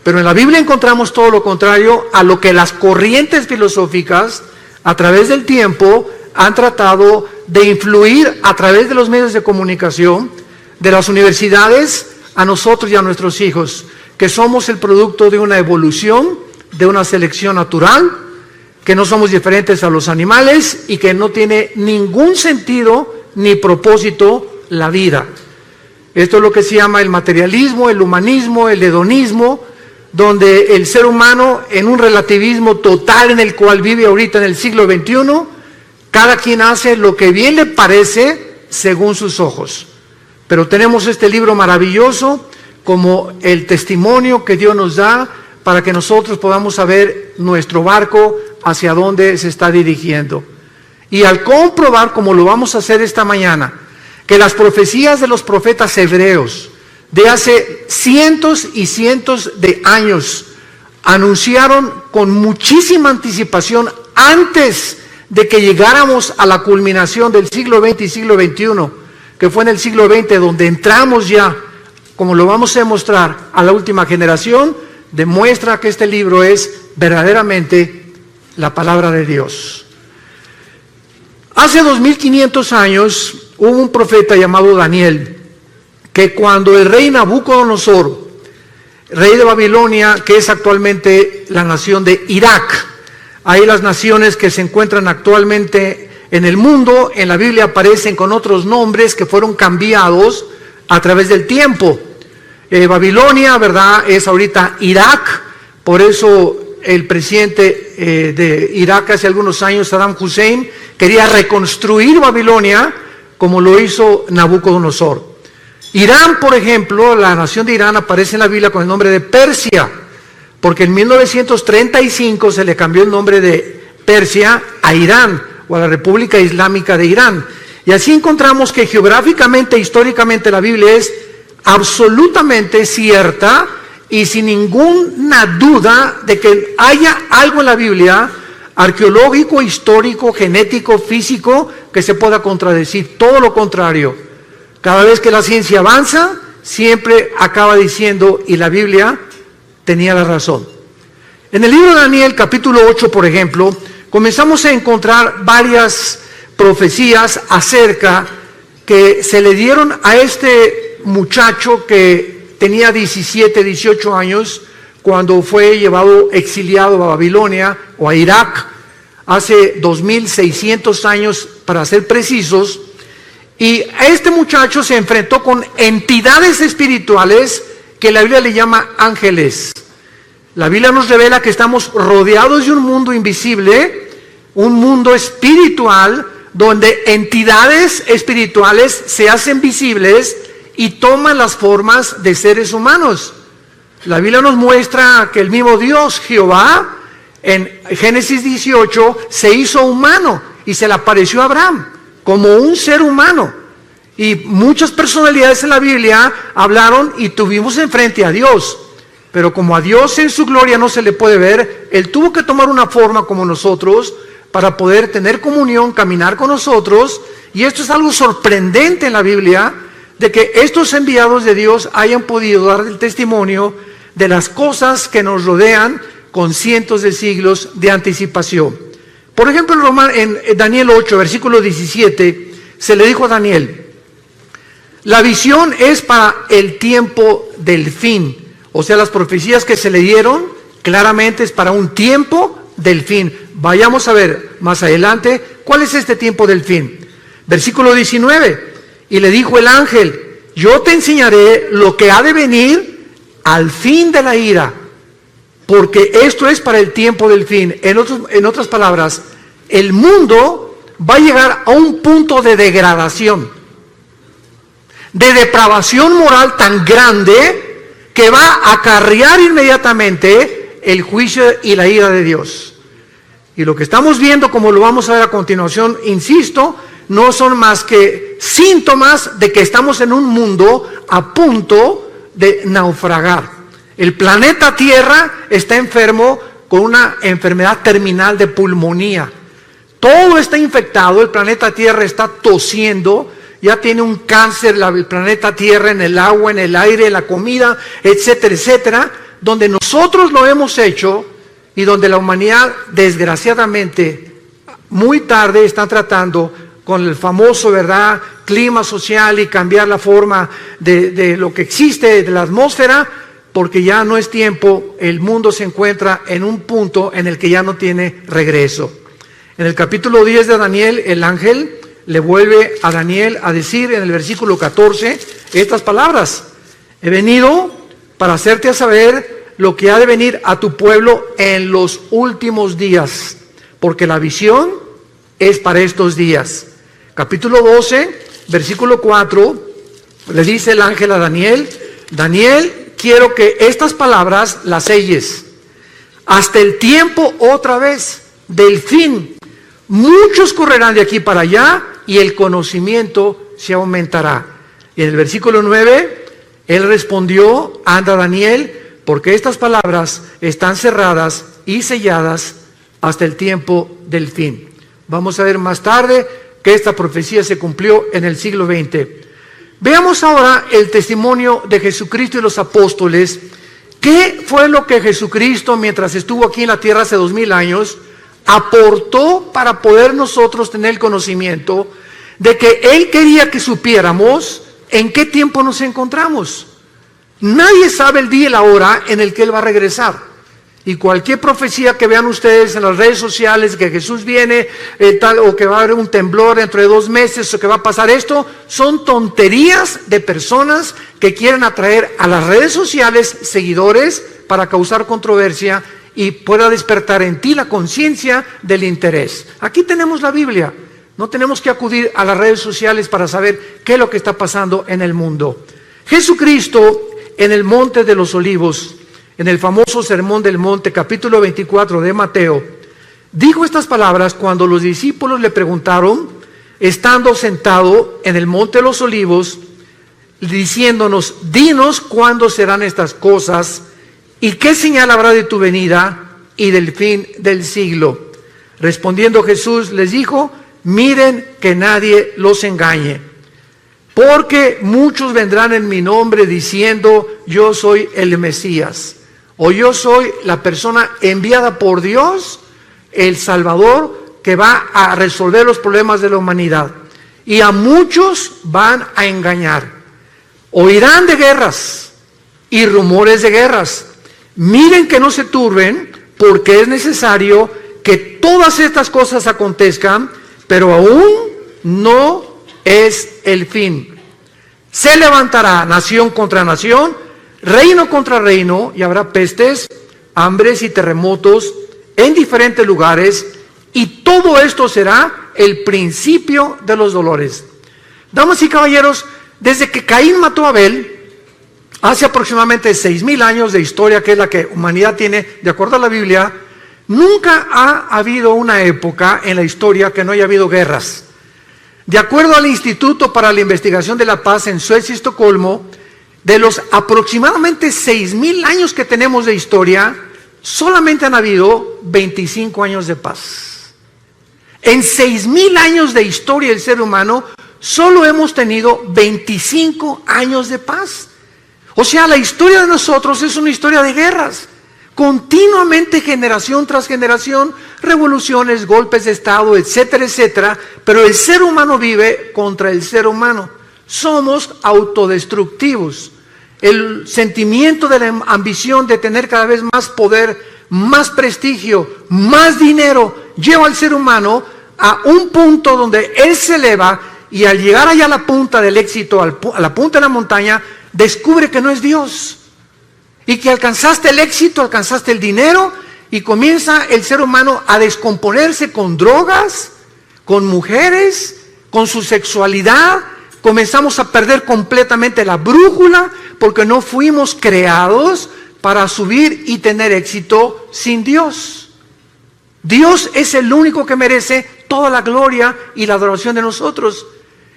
Pero en la Biblia encontramos todo lo contrario a lo que las corrientes filosóficas a través del tiempo han tratado de influir a través de los medios de comunicación, de las universidades, a nosotros y a nuestros hijos, que somos el producto de una evolución, de una selección natural, que no somos diferentes a los animales y que no tiene ningún sentido ni propósito la vida. Esto es lo que se llama el materialismo, el humanismo, el hedonismo, donde el ser humano, en un relativismo total en el cual vive ahorita en el siglo XXI, cada quien hace lo que bien le parece según sus ojos. Pero tenemos este libro maravilloso como el testimonio que Dios nos da para que nosotros podamos saber nuestro barco hacia dónde se está dirigiendo. Y al comprobar, como lo vamos a hacer esta mañana, que las profecías de los profetas hebreos de hace cientos y cientos de años anunciaron con muchísima anticipación antes de que llegáramos a la culminación del siglo XX y siglo XXI, que fue en el siglo XX donde entramos ya, como lo vamos a demostrar, a la última generación, demuestra que este libro es verdaderamente la palabra de Dios. Hace 2500 años hubo un profeta llamado Daniel, que cuando el rey Nabucodonosor, rey de Babilonia, que es actualmente la nación de Irak, hay las naciones que se encuentran actualmente en el mundo, en la Biblia aparecen con otros nombres que fueron cambiados a través del tiempo. Babilonia, ¿verdad?, es ahorita Irak, por eso el presidente de Irak hace algunos años, Saddam Hussein, quería reconstruir Babilonia como lo hizo Nabucodonosor. Irán, por ejemplo, la nación de Irán aparece en la Biblia con el nombre de Persia, porque en 1935 se le cambió el nombre de Persia a Irán, o a la República Islámica de Irán. Y así encontramos que geográficamente, históricamente, la Biblia es absolutamente cierta y sin ninguna duda de que haya algo en la Biblia, arqueológico, histórico, genético, físico, que se pueda contradecir. Todo lo contrario. Cada vez que la ciencia avanza, siempre acaba diciendo, y la Biblia tenía la razón. En el libro de Daniel, capítulo 8, por ejemplo, comenzamos a encontrar varias profecías acerca que se le dieron a este muchacho que tenía 17, 18 años, cuando fue llevado exiliado a Babilonia o a Irak, hace 2600 años para ser precisos. Y este muchacho se enfrentó con entidades espirituales que la Biblia le llama ángeles. La Biblia nos revela que estamos rodeados de un mundo invisible, un mundo espiritual, donde entidades espirituales se hacen visibles y toman las formas de seres humanos. La Biblia nos muestra que el mismo Dios, Jehová, en Génesis 18, se hizo humano y se le apareció a Abraham como un ser humano. Y muchas personalidades en la Biblia hablaron y tuvimos enfrente a Dios. Pero como a Dios en su gloria no se le puede ver, Él tuvo que tomar una forma como nosotros para poder tener comunión, caminar con nosotros. Y esto es algo sorprendente en la Biblia, de que estos enviados de Dios hayan podido dar el testimonio de las cosas que nos rodean con cientos de siglos de anticipación. Por ejemplo, en Daniel 8, versículo 17, se le dijo a Daniel: la visión es para el tiempo del fin. O sea, las profecías que se le dieron claramente es para un tiempo del fin. Vayamos a ver más adelante cuál es este tiempo del fin. Versículo 19, y le dijo el ángel: yo te enseñaré lo que ha de venir al fin de la ira, porque esto es para el tiempo del fin. En otras palabras, el mundo va a llegar a un punto de degradación, de depravación moral tan grande que va a acarrear inmediatamente el juicio y la ira de Dios. Y lo que estamos viendo, como lo vamos a ver a continuación, insisto, no son más que síntomas de que estamos en un mundo a punto de naufragar. El planeta Tierra está enfermo con una enfermedad terminal de pulmonía. Todo está infectado, el planeta Tierra está tosiendo, ya tiene un cáncer el planeta Tierra en el agua, en el aire, en la comida, etcétera, etcétera, donde nosotros lo hemos hecho y donde la humanidad, desgraciadamente, muy tarde está tratando con el famoso, ¿verdad?, clima social y cambiar la forma de lo que existe, de la atmósfera, porque ya no es tiempo, el mundo se encuentra en un punto en el que ya no tiene regreso. En el capítulo 10 de Daniel, el ángel le vuelve a Daniel a decir en el versículo 14 estas palabras: he venido para hacerte saber lo que ha de venir a tu pueblo en los últimos días, porque la visión es para estos días. Capítulo 12, versículo 4, le dice el ángel a Daniel: Daniel, quiero que estas palabras las selles hasta el tiempo otra vez del fin. Muchos correrán de aquí para allá y el conocimiento se aumentará. Y en el versículo 9, él respondió: anda, Daniel, porque estas palabras están cerradas y selladas hasta el tiempo del fin. Vamos a ver más tarde que esta profecía se cumplió en el siglo XX. Veamos ahora el testimonio de Jesucristo y los apóstoles. ¿Qué fue lo que Jesucristo, mientras estuvo aquí en la tierra hace 2000 años, aportó para poder nosotros tener el conocimiento de que Él quería que supiéramos en qué tiempo nos encontramos? Nadie sabe el día y la hora en el que Él va a regresar. Y cualquier profecía que vean ustedes en las redes sociales, que Jesús viene, tal, o que va a haber un temblor dentro de 2 meses, o que va a pasar esto, son tonterías de personas que quieren atraer a las redes sociales seguidores para causar controversia y pueda despertar en ti la conciencia del interés. Aquí tenemos la Biblia. No tenemos que acudir a las redes sociales para saber qué es lo que está pasando en el mundo. Jesucristo, en el Monte de los Olivos, en el famoso Sermón del Monte, capítulo 24 de Mateo, dijo estas palabras cuando los discípulos le preguntaron, estando sentado en el Monte de los Olivos, diciéndonos: dinos cuándo serán estas cosas y qué señal habrá de tu venida y del fin del siglo. Respondiendo Jesús les dijo: miren que nadie los engañe, porque muchos vendrán en mi nombre diciendo: yo soy el Mesías, o yo soy la persona enviada por Dios, el Salvador, que va a resolver los problemas de la humanidad. Y a muchos van a engañar. Oirán de guerras y rumores de guerras. Miren que no se turben, porque es necesario que todas estas cosas acontezcan, pero aún no es el fin. Se levantará nación contra nación, reino contra reino, y habrá pestes, hambres y terremotos en diferentes lugares, y todo esto será el principio de los dolores. Damas y caballeros, desde que Caín mató a Abel, hace aproximadamente 6000 años de historia, que es la que la humanidad tiene, de acuerdo a la Biblia, nunca ha habido una época en la historia que no haya habido guerras. De acuerdo al Instituto para la Investigación de la Paz en Suecia y Estocolmo, de los aproximadamente 6000 años que tenemos de historia, solamente han habido 25 años de paz. En 6000 años de historia del ser humano, solo hemos tenido 25 años de paz. O sea, la historia de nosotros es una historia de guerras. Continuamente, generación tras generación, revoluciones, golpes de estado, etcétera, etcétera. Pero el ser humano vive contra el ser humano. Somos autodestructivos. El sentimiento de la ambición de tener cada vez más poder, más prestigio, más dinero, lleva al ser humano a un punto donde él se eleva, y al llegar allá a la punta del éxito, a la punta de la montaña, descubre que no es Dios. Y que alcanzaste el éxito, alcanzaste el dinero, y comienza el ser humano a descomponerse con drogas, con mujeres, con su sexualidad. Comenzamos a perder completamente la brújula, porque no fuimos creados para subir y tener éxito sin Dios. Dios es el único que merece toda la gloria y la adoración de nosotros.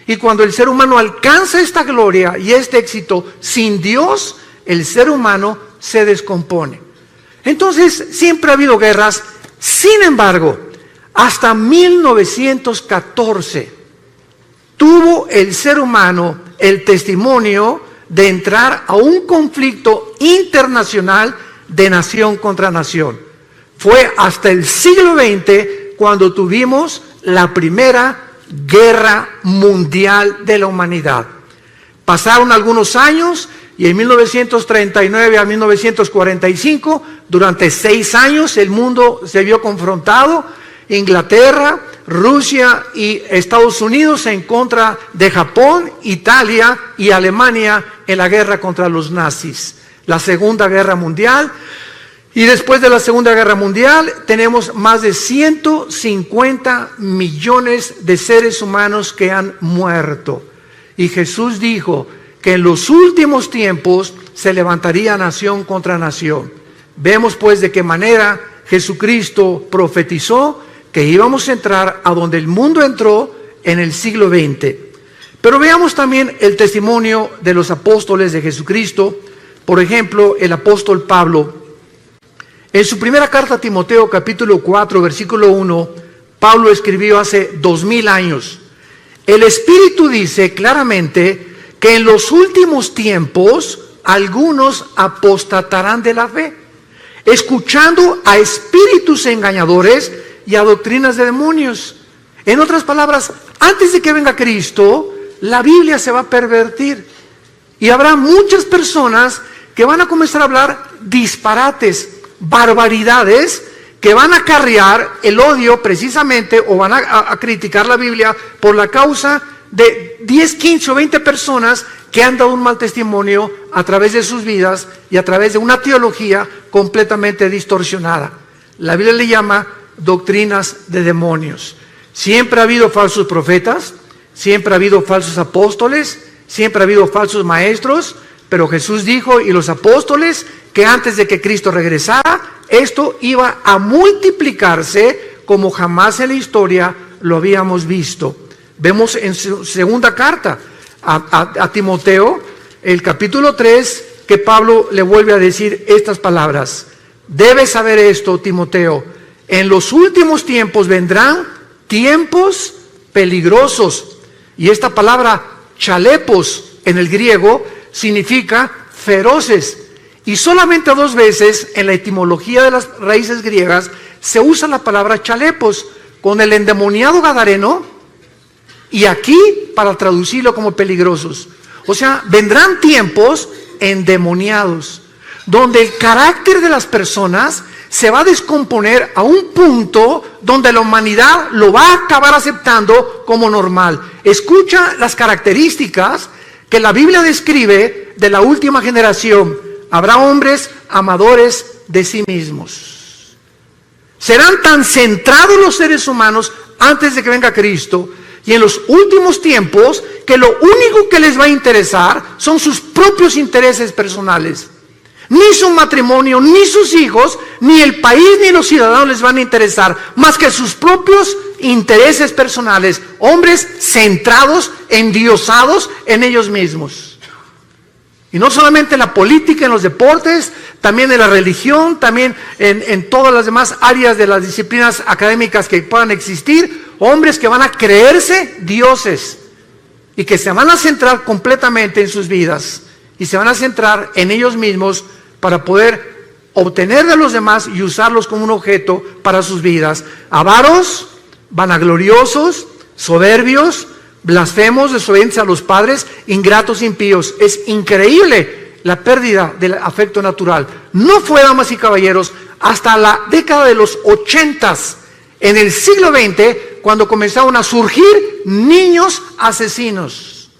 Y cuando el ser humano alcanza esta gloria y este éxito sin Dios, el ser humano se descompone. Entonces, siempre ha habido guerras. Sin embargo, hasta 1914 tuvo el ser humano el testimonio de entrar a un conflicto internacional de nación contra nación. Fue hasta el siglo XX cuando tuvimos la primera guerra mundial de la humanidad. Pasaron algunos años y en 1939 a 1945, durante 6 años, el mundo se vio confrontado. Inglaterra, Rusia y Estados Unidos en contra de Japón, Italia y Alemania en la guerra contra los nazis. La Segunda Guerra Mundial. Y después de la Segunda Guerra Mundial tenemos más de 150 millones de seres humanos que han muerto. Y Jesús dijo que en los últimos tiempos se levantaría nación contra nación. Vemos pues de qué manera Jesucristo profetizó que íbamos a entrar a donde el mundo entró en el siglo XX. Pero veamos también el testimonio de los apóstoles de Jesucristo. Por ejemplo, el apóstol Pablo. En su primera carta a Timoteo, capítulo 4, versículo 1, Pablo escribió hace 2000 años. El Espíritu dice claramente que en los últimos tiempos algunos apostatarán de la fe, escuchando a espíritus engañadores y a doctrinas de demonios. En otras palabras, antes de que venga Cristo, la Biblia se va a pervertir y habrá muchas personas que van a comenzar a hablar disparates, barbaridades, que van a acarrear el odio precisamente, o van a criticar la Biblia por la causa de 10, 15 o 20 personas que han dado un mal testimonio a través de sus vidas y a través de una teología completamente distorsionada. La Biblia le llama doctrinas de demonios. Siempre ha habido falsos profetas, siempre ha habido falsos apóstoles, siempre ha habido falsos maestros, pero Jesús dijo, y los apóstoles, que antes de que Cristo regresara, esto iba a multiplicarse como jamás en la historia lo habíamos visto. Vemos en su segunda carta a Timoteo, el capítulo 3, que Pablo le vuelve a decir estas palabras. Debes saber esto, Timoteo, en los últimos tiempos vendrán tiempos peligrosos. Y esta palabra chalepos en el griego significa feroces. Y solamente 2 veces en la etimología de las raíces griegas se usa la palabra chalepos, con el endemoniado gadareno y aquí para traducirlo como peligrosos. O sea, vendrán tiempos endemoniados, donde el carácter de las personas se va a descomponer a un punto donde la humanidad lo va a acabar aceptando como normal. Escucha las características que la Biblia describe de la última generación. Habrá hombres amadores de sí mismos. Serán tan centrados los seres humanos antes de que venga Cristo y en los últimos tiempos que lo único que les va a interesar son sus propios intereses personales. Ni su matrimonio, ni sus hijos, ni el país, ni los ciudadanos les van a interesar más que sus propios intereses personales. Hombres centrados, endiosados en ellos mismos. Y no solamente en la política, en los deportes, también en la religión, también en todas las demás áreas de las disciplinas académicas que puedan existir. Hombres que van a creerse dioses y que se van a centrar completamente en sus vidas y se van a centrar en ellos mismos para poder obtener de los demás y usarlos como un objeto para sus vidas. Avaros, vanagloriosos, soberbios, blasfemos, desobedientes a los padres, ingratos, impíos. Es increíble la pérdida del afecto natural. No fue, damas y caballeros, hasta la década de los 80s, en el siglo XX, cuando comenzaron a surgir niños asesinos.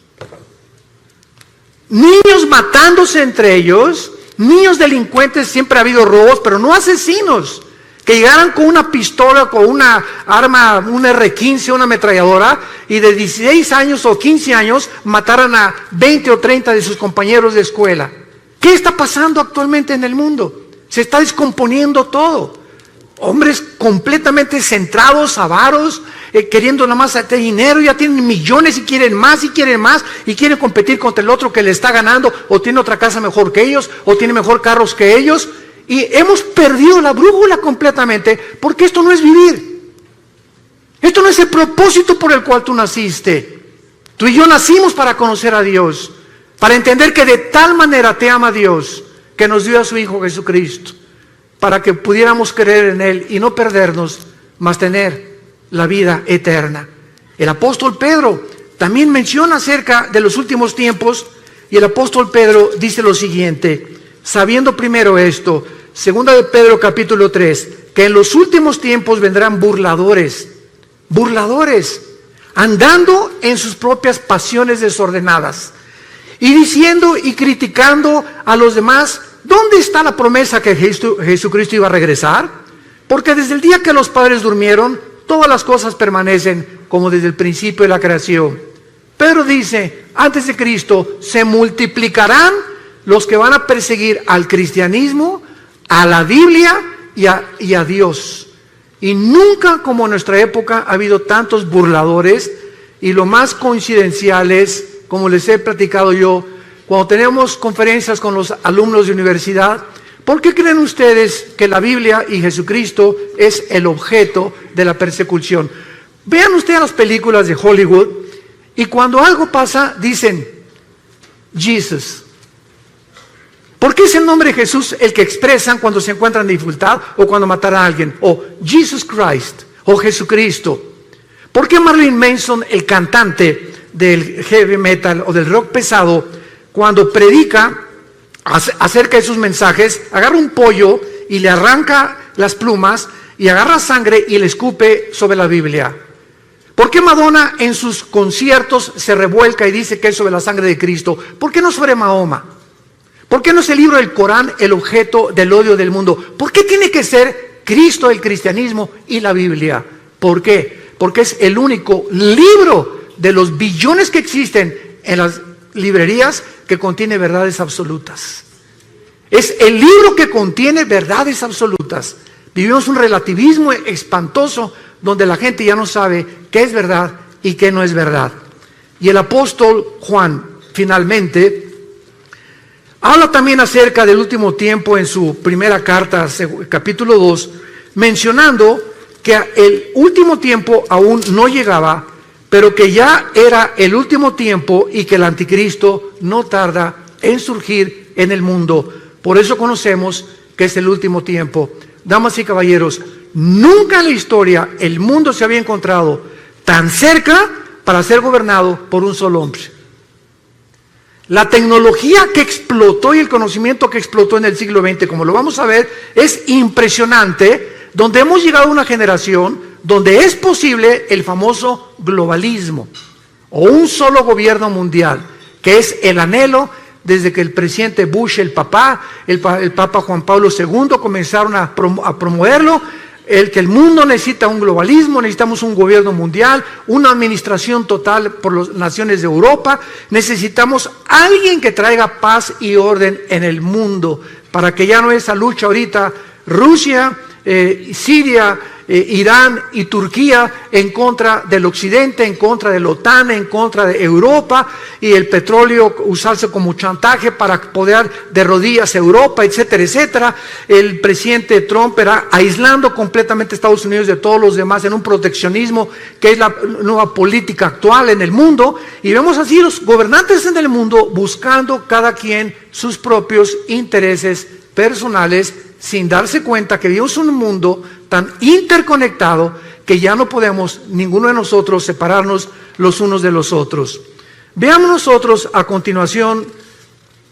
Niños matándose entre ellos, niños delincuentes. Siempre ha habido robos, pero no asesinos. Que llegaran con una pistola, con una arma, un R-15, una ametralladora, y de 16 años o 15 años mataran a 20 o 30 de sus compañeros de escuela. ¿Qué está pasando actualmente en el mundo? Se está descomponiendo todo. Hombres completamente centrados, avaros, queriendo nada más tener dinero, ya tienen millones y quieren más, y quieren competir contra el otro que le está ganando, o tiene otra casa mejor que ellos, o tiene mejor carros que ellos. Y hemos perdido la brújula completamente, porque esto no es vivir. Esto no es el propósito por el cual tú naciste. Tú y yo nacimos para conocer a Dios, para entender que de tal manera te ama Dios, que nos dio a su Hijo Jesucristo. para que pudiéramos creer en Él y no perdernos, mas tener la vida eterna. El apóstol Pedro también menciona acerca de los últimos tiempos, y el apóstol Pedro dice lo siguiente: sabiendo primero esto, segunda de Pedro capítulo 3, que en los últimos tiempos vendrán burladores, andando en sus propias pasiones desordenadas, y diciendo y criticando a los demás, ¿dónde está la promesa que Jesucristo iba a regresar? Porque desde el día que los padres durmieron, todas las cosas permanecen como desde el principio de la creación. Pedro dice, antes de Cristo se multiplicarán los que van a perseguir al cristianismo, a la Biblia y a Dios. Y nunca como en nuestra época ha habido tantos burladores, y lo más coincidencial es, como les he platicado yo, cuando tenemos conferencias con los alumnos de universidad, ¿por qué creen ustedes que la Biblia y Jesucristo es el objeto de la persecución? Vean ustedes las películas de Hollywood, y cuando algo pasa dicen Jesus. ¿Por qué es el nombre de Jesús el que expresan cuando se encuentran en dificultad o cuando matan a alguien? O Jesus Christ, o Jesucristo. ¿Por qué Marilyn Manson, el cantante del heavy metal o del rock pesado, cuando predica acerca de sus mensajes, agarra un pollo y le arranca las plumas y agarra sangre y le escupe sobre la Biblia? ¿Por qué Madonna en sus conciertos se revuelca y dice que es sobre la sangre de Cristo? ¿Por qué no sobre Mahoma? ¿Por qué no es el libro del Corán el objeto del odio del mundo? ¿Por qué tiene que ser Cristo, el cristianismo y la Biblia? ¿Por qué? Porque es el único libro de los billones que existen en las librerías que contiene verdades absolutas. Es el libro que contiene verdades absolutas. Vivimos un relativismo espantoso donde la gente ya no sabe qué es verdad y qué no es verdad. Y el apóstol Juan, finalmente, habla también acerca del último tiempo en su primera carta, capítulo 2, mencionando que el último tiempo aún no llegaba, pero que ya era el último tiempo y que el anticristo no tarda en surgir en el mundo. Por eso conocemos que es el último tiempo. Damas y caballeros, nunca en la historia el mundo se había encontrado tan cerca para ser gobernado por un solo hombre. La tecnología que explotó y el conocimiento que explotó en el siglo XX, como lo vamos a ver, es impresionante, donde hemos llegado a una generación donde es posible el famoso globalismo o un solo gobierno mundial, que es el anhelo desde que el presidente Bush, el Papa Juan Pablo II comenzaron a promoverlo, que el mundo necesita un globalismo, necesitamos un gobierno mundial, una administración total por las naciones de Europa, necesitamos alguien que traiga paz y orden en el mundo, para que ya no esa lucha ahorita, Rusia, Siria, Irán y Turquía en contra del occidente, en contra de la OTAN, en contra de Europa, y el petróleo usarse como chantaje para poder de rodillas a Europa, etcétera, etcétera. El presidente Trump era aislando completamente a Estados Unidos de todos los demás en un proteccionismo que es la nueva política actual en el mundo, y vemos así los gobernantes en el mundo buscando cada quien sus propios intereses personales, sin darse cuenta que vivimos en un mundo tan interconectado que ya no podemos ninguno de nosotros separarnos los unos de los otros. Veamos nosotros a continuación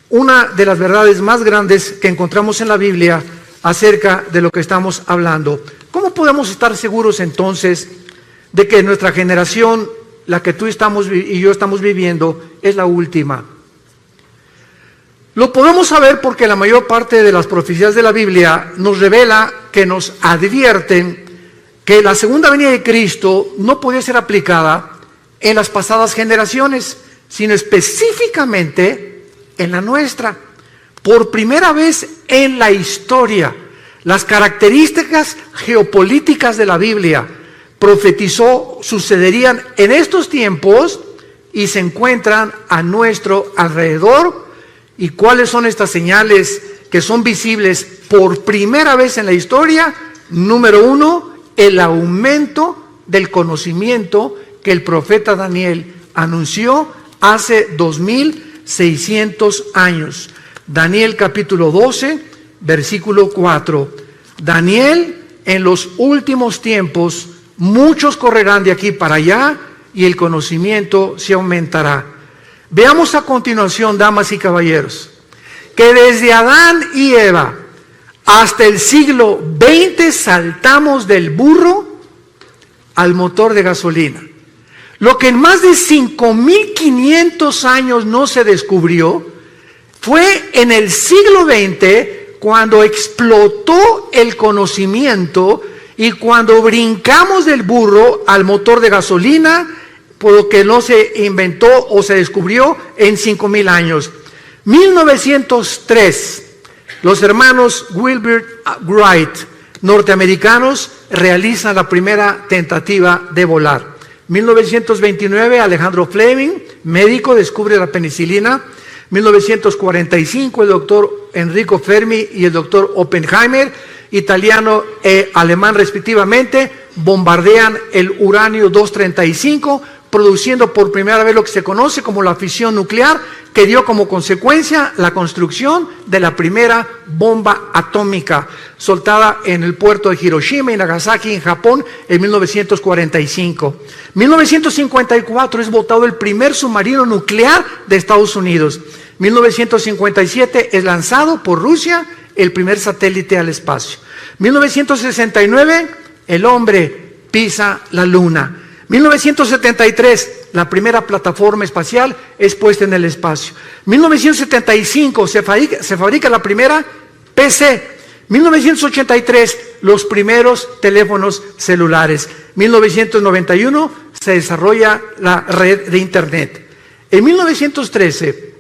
una de las verdades más grandes que encontramos en la Biblia acerca de lo que estamos hablando. ¿Cómo podemos estar seguros entonces de que nuestra generación, la que tú y yo estamos viviendo, es la última? Lo podemos saber porque la mayor parte de las profecías de la Biblia nos revela, que nos advierten que la segunda venida de Cristo no podía ser aplicada en las pasadas generaciones, sino específicamente en la nuestra. Por primera vez en la historia, las características geopolíticas de la Biblia profetizó sucederían en estos tiempos y se encuentran a nuestro alrededor. ¿Y cuáles son estas señales que son visibles por primera vez en la historia? Número 1, el aumento del conocimiento que el profeta Daniel anunció hace 2600 años. Daniel capítulo 12, versículo 4. Daniel, en los últimos tiempos, muchos correrán de aquí para allá y el conocimiento se aumentará. Veamos a continuación, damas y caballeros, que desde Adán y Eva hasta el siglo XX saltamos del burro al motor de gasolina. Lo que en más de 5.500 años no se descubrió fue en el siglo XX cuando explotó el conocimiento y cuando brincamos del burro al motor de gasolina, por lo que no se inventó o se descubrió en 5.000 años. 1903, los hermanos Wilbur Wright, norteamericanos, realizan la primera tentativa de volar. 1929, Alejandro Fleming, médico, descubre la penicilina. 1945, el doctor Enrico Fermi y el doctor Oppenheimer, italiano e alemán respectivamente, bombardean el uranio 235, produciendo por primera vez lo que se conoce como la fisión nuclear, que dio como consecuencia la construcción de la primera bomba atómica, soltada en el puerto de Hiroshima y Nagasaki, en Japón, en 1945. 1954 es botado el primer submarino nuclear de Estados Unidos. 1957 es lanzado por Rusia el primer satélite al espacio. 1969, el hombre pisa la luna. 1973, la primera plataforma espacial es puesta en el espacio. 1975, se fabrica la primera PC. 1983, los primeros teléfonos celulares. 1991, se desarrolla la red de Internet. En 1913,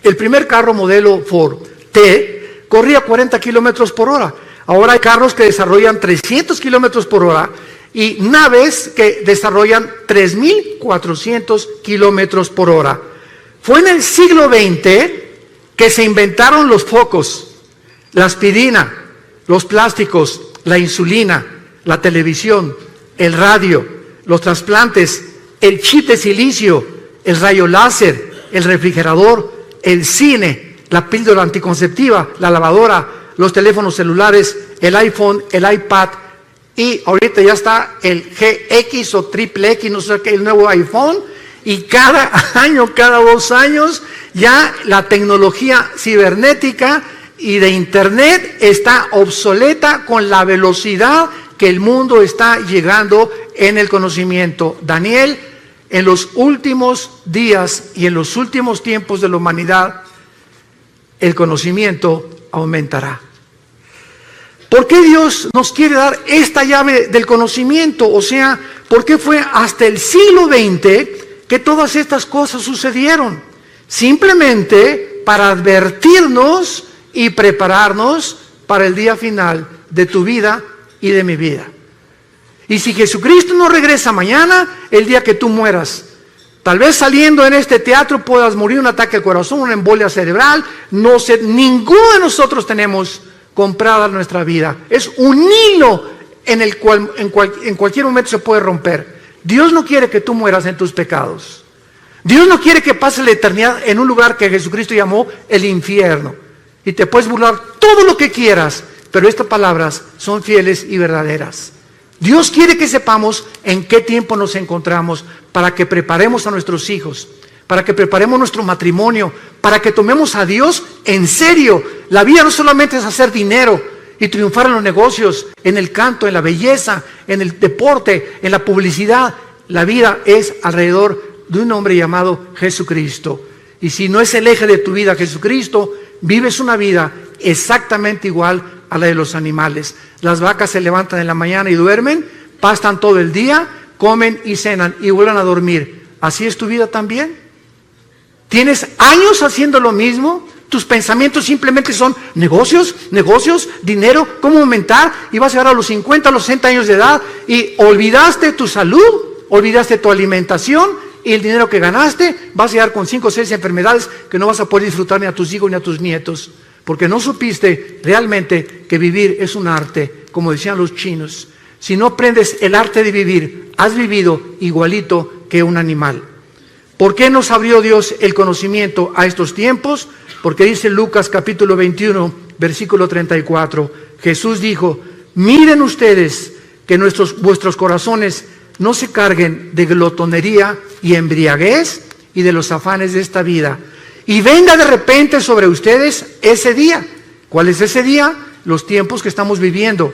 el primer carro modelo Ford T corría 40 kilómetros por hora. Ahora hay carros que desarrollan 300 kilómetros por hora y naves que desarrollan 3.400 kilómetros por hora. Fue en el siglo XX que se inventaron los focos, la aspirina, los plásticos, la insulina, la televisión, el radio, los trasplantes, el chip de silicio, el rayo láser, el refrigerador, el cine, la píldora anticonceptiva, la lavadora, los teléfonos celulares, el iPhone, el iPad, y ahorita ya está el GX o triple X, no sé qué, el nuevo iPhone, y cada año, cada 2 años, ya la tecnología cibernética y de Internet está obsoleta con la velocidad que el mundo está llegando en el conocimiento. Daniel, en los últimos días y en los últimos tiempos de la humanidad, el conocimiento aumentará. ¿Por qué Dios nos quiere dar esta llave del conocimiento? O sea, ¿por qué fue hasta el siglo XX que todas estas cosas sucedieron? Simplemente para advertirnos y prepararnos para el día final de tu vida y de mi vida. Y si Jesucristo no regresa mañana, el día que tú mueras, tal vez saliendo en este teatro puedas morir un ataque al corazón, una embolia cerebral, no sé, ninguno de nosotros tenemos comprada nuestra vida. Es un hilo en el cual en cualquier momento se puede romper. Dios no quiere que tú mueras en tus pecados. Dios no quiere que pases la eternidad en un lugar que Jesucristo llamó el infierno. Y te puedes burlar todo lo que quieras, pero estas palabras son fieles y verdaderas. Dios quiere que sepamos en qué tiempo nos encontramos para que preparemos a nuestros hijos, para que preparemos nuestro matrimonio, para que tomemos a Dios en serio. La vida no solamente es hacer dinero y triunfar en los negocios, en el canto, en la belleza, en el deporte, en la publicidad. La vida es alrededor de un hombre llamado Jesucristo. Y si no es el eje de tu vida Jesucristo, vives una vida exactamente igual a la de los animales. Las vacas se levantan en la mañana y duermen, pastan todo el día, comen y cenan y vuelven a dormir. ¿Así es tu vida también? ¿Tienes años haciendo lo mismo? Tus pensamientos simplemente son negocios, dinero, cómo aumentar, y vas a llegar a los 50, a los 60 años de edad y olvidaste tu salud, olvidaste tu alimentación y el dinero que ganaste, vas a llegar con 5 o 6 enfermedades que no vas a poder disfrutar ni a tus hijos ni a tus nietos, porque no supiste realmente que vivir es un arte, como decían los chinos. Si no aprendes el arte de vivir, has vivido igualito que un animal. ¿Por qué nos abrió Dios el conocimiento a estos tiempos? Porque dice Lucas capítulo 21, versículo 34, Jesús dijo: Miren ustedes que vuestros corazones no se carguen de glotonería y embriaguez y de los afanes de esta vida. Y venga de repente sobre ustedes ese día. ¿Cuál es ese día? Los tiempos que estamos viviendo.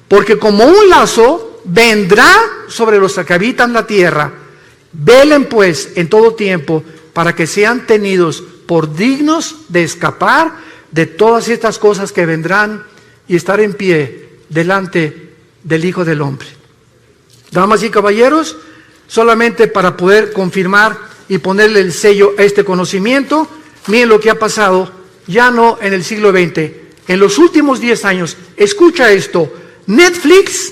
Porque como un lazo vendrá sobre los que habitan la tierra. Velen pues en todo tiempo para que sean tenidos por dignos de escapar de todas estas cosas que vendrán y estar en pie delante del Hijo del Hombre. Damas y caballeros, solamente para poder confirmar y ponerle el sello a este conocimiento, miren lo que ha pasado, ya no en el siglo XX, en los últimos 10 años. Escucha esto: Netflix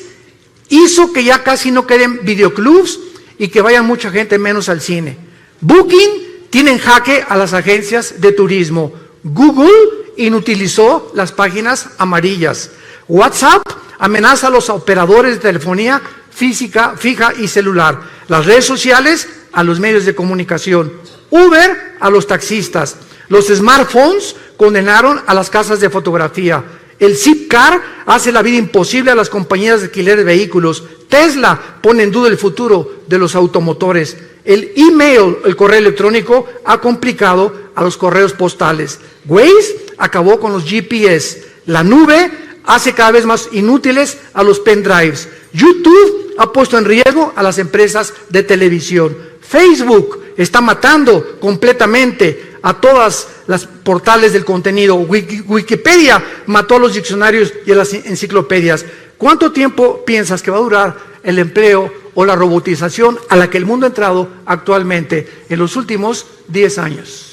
hizo que ya casi no queden videoclubs y que vayan mucha gente menos al cine. Booking tiene en jaque a las agencias de turismo. Google inutilizó las páginas amarillas. WhatsApp amenaza a los operadores de telefonía física, fija y celular. Las redes sociales a los medios de comunicación. Uber a los taxistas. Los smartphones condenaron a las casas de fotografía. El Zipcar hace la vida imposible a las compañías de alquiler de vehículos. Tesla pone en duda el futuro de los automotores. El email, el correo electrónico, ha complicado a los correos postales. Waze acabó con los GPS. La nube hace cada vez más inútiles a los pendrives. YouTube ha puesto en riesgo a las empresas de televisión. Facebook está matando completamente a todas las portales del contenido. Wikipedia mató a los diccionarios y a las enciclopedias. ¿Cuánto tiempo piensas que va a durar el empleo o la robotización a la que el mundo ha entrado actualmente en los últimos 10 años?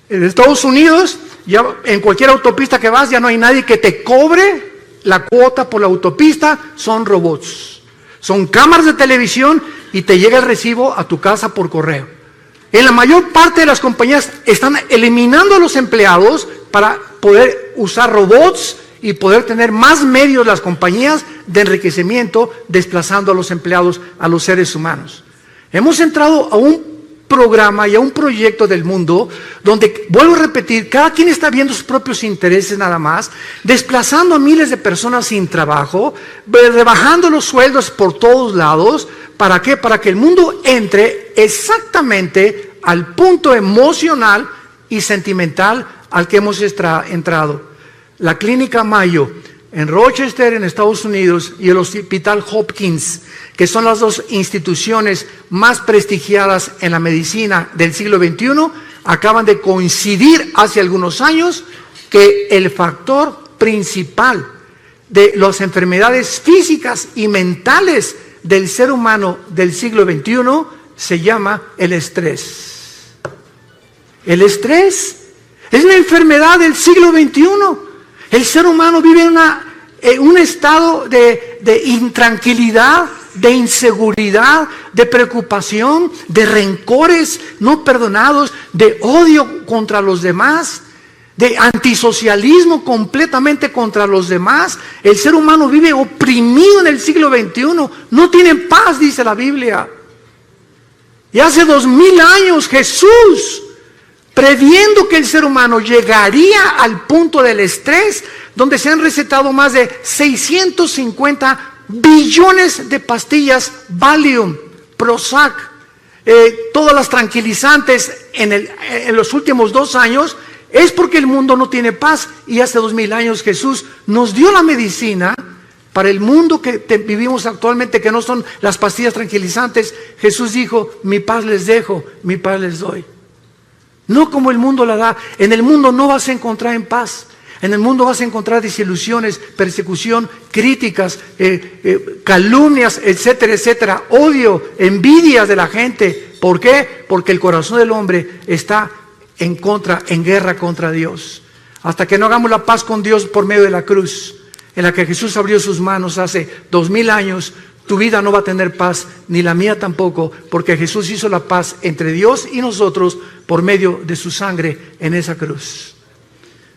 En Estados Unidos, ya en cualquier autopista que vas, ya no hay nadie que te cobre la cuota por la autopista, son robots. Son cámaras de televisión y te llega el recibo a tu casa por correo. En la mayor parte de las compañías están eliminando a los empleados para poder usar robots y poder tener más medios las compañías de enriquecimiento, desplazando a los empleados, a los seres humanos. Hemos entrado a un programa y a un proyecto del mundo donde, vuelvo a repetir, cada quien está viendo sus propios intereses nada más, desplazando a miles de personas sin trabajo, rebajando los sueldos por todos lados. ¿Para qué? Para que el mundo entre exactamente al punto emocional y sentimental al que hemos entrado. La Clínica Mayo en Rochester, en Estados Unidos, y el Hospital Hopkins, que son las dos instituciones más prestigiadas en la medicina del siglo XXI, acaban de coincidir hace algunos años que el factor principal de las enfermedades físicas y mentales del ser humano del siglo XXI se llama el estrés. El estrés es una enfermedad del siglo XXI. El ser humano vive en un estado de intranquilidad, de inseguridad, de preocupación, de rencores no perdonados, de odio contra los demás, de antisocialismo completamente contra los demás. El ser humano vive oprimido en el siglo XXI, no tiene paz, dice la Biblia. Y hace 2000 años Jesús, previendo que el ser humano llegaría al punto del estrés, donde se han recetado más de 650 billones de pastillas Valium, Prozac, todas las tranquilizantes en los últimos 2 años, es porque el mundo no tiene paz. Y hace 2000 años Jesús nos dio la medicina para el mundo que vivimos actualmente, que no son las pastillas tranquilizantes. Jesús dijo: mi paz les dejo, mi paz les doy. No como el mundo la da. En el mundo no vas a encontrar en paz. En el mundo vas a encontrar desilusiones, persecución, críticas, calumnias, etcétera, etcétera, odio, envidias de la gente. ¿Por qué? Porque el corazón del hombre está en guerra contra Dios. Hasta que no hagamos la paz con Dios por medio de la cruz, en la que Jesús abrió sus manos hace 2000 años, tu vida no va a tener paz, ni la mía tampoco, porque Jesús hizo la paz entre Dios y nosotros por medio de su sangre en esa cruz.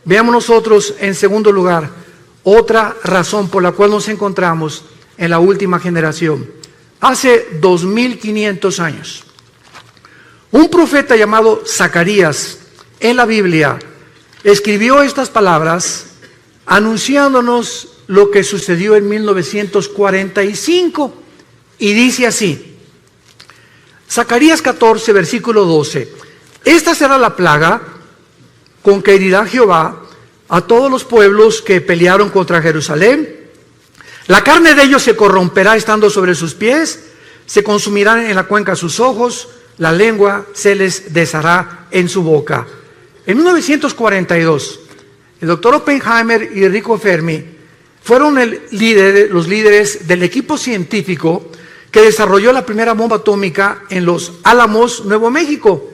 Veamos nosotros, en segundo lugar, otra razón por la cual nos encontramos en la última generación. Hace 2500 años, un profeta llamado Zacarías en la Biblia escribió estas palabras anunciándonos lo que sucedió en 1945. Y dice así, Zacarías 14, versículo 12, esta será la plaga con que herirá Jehová a todos los pueblos que pelearon contra Jerusalén. La carne de ellos se corromperá estando sobre sus pies, se consumirán en la cuenca sus ojos, la lengua se les deshará en su boca. En 1942, el doctor Oppenheimer y Enrico Fermi fueron los líderes del equipo científico que desarrolló la primera bomba atómica en Los Álamos, Nuevo México.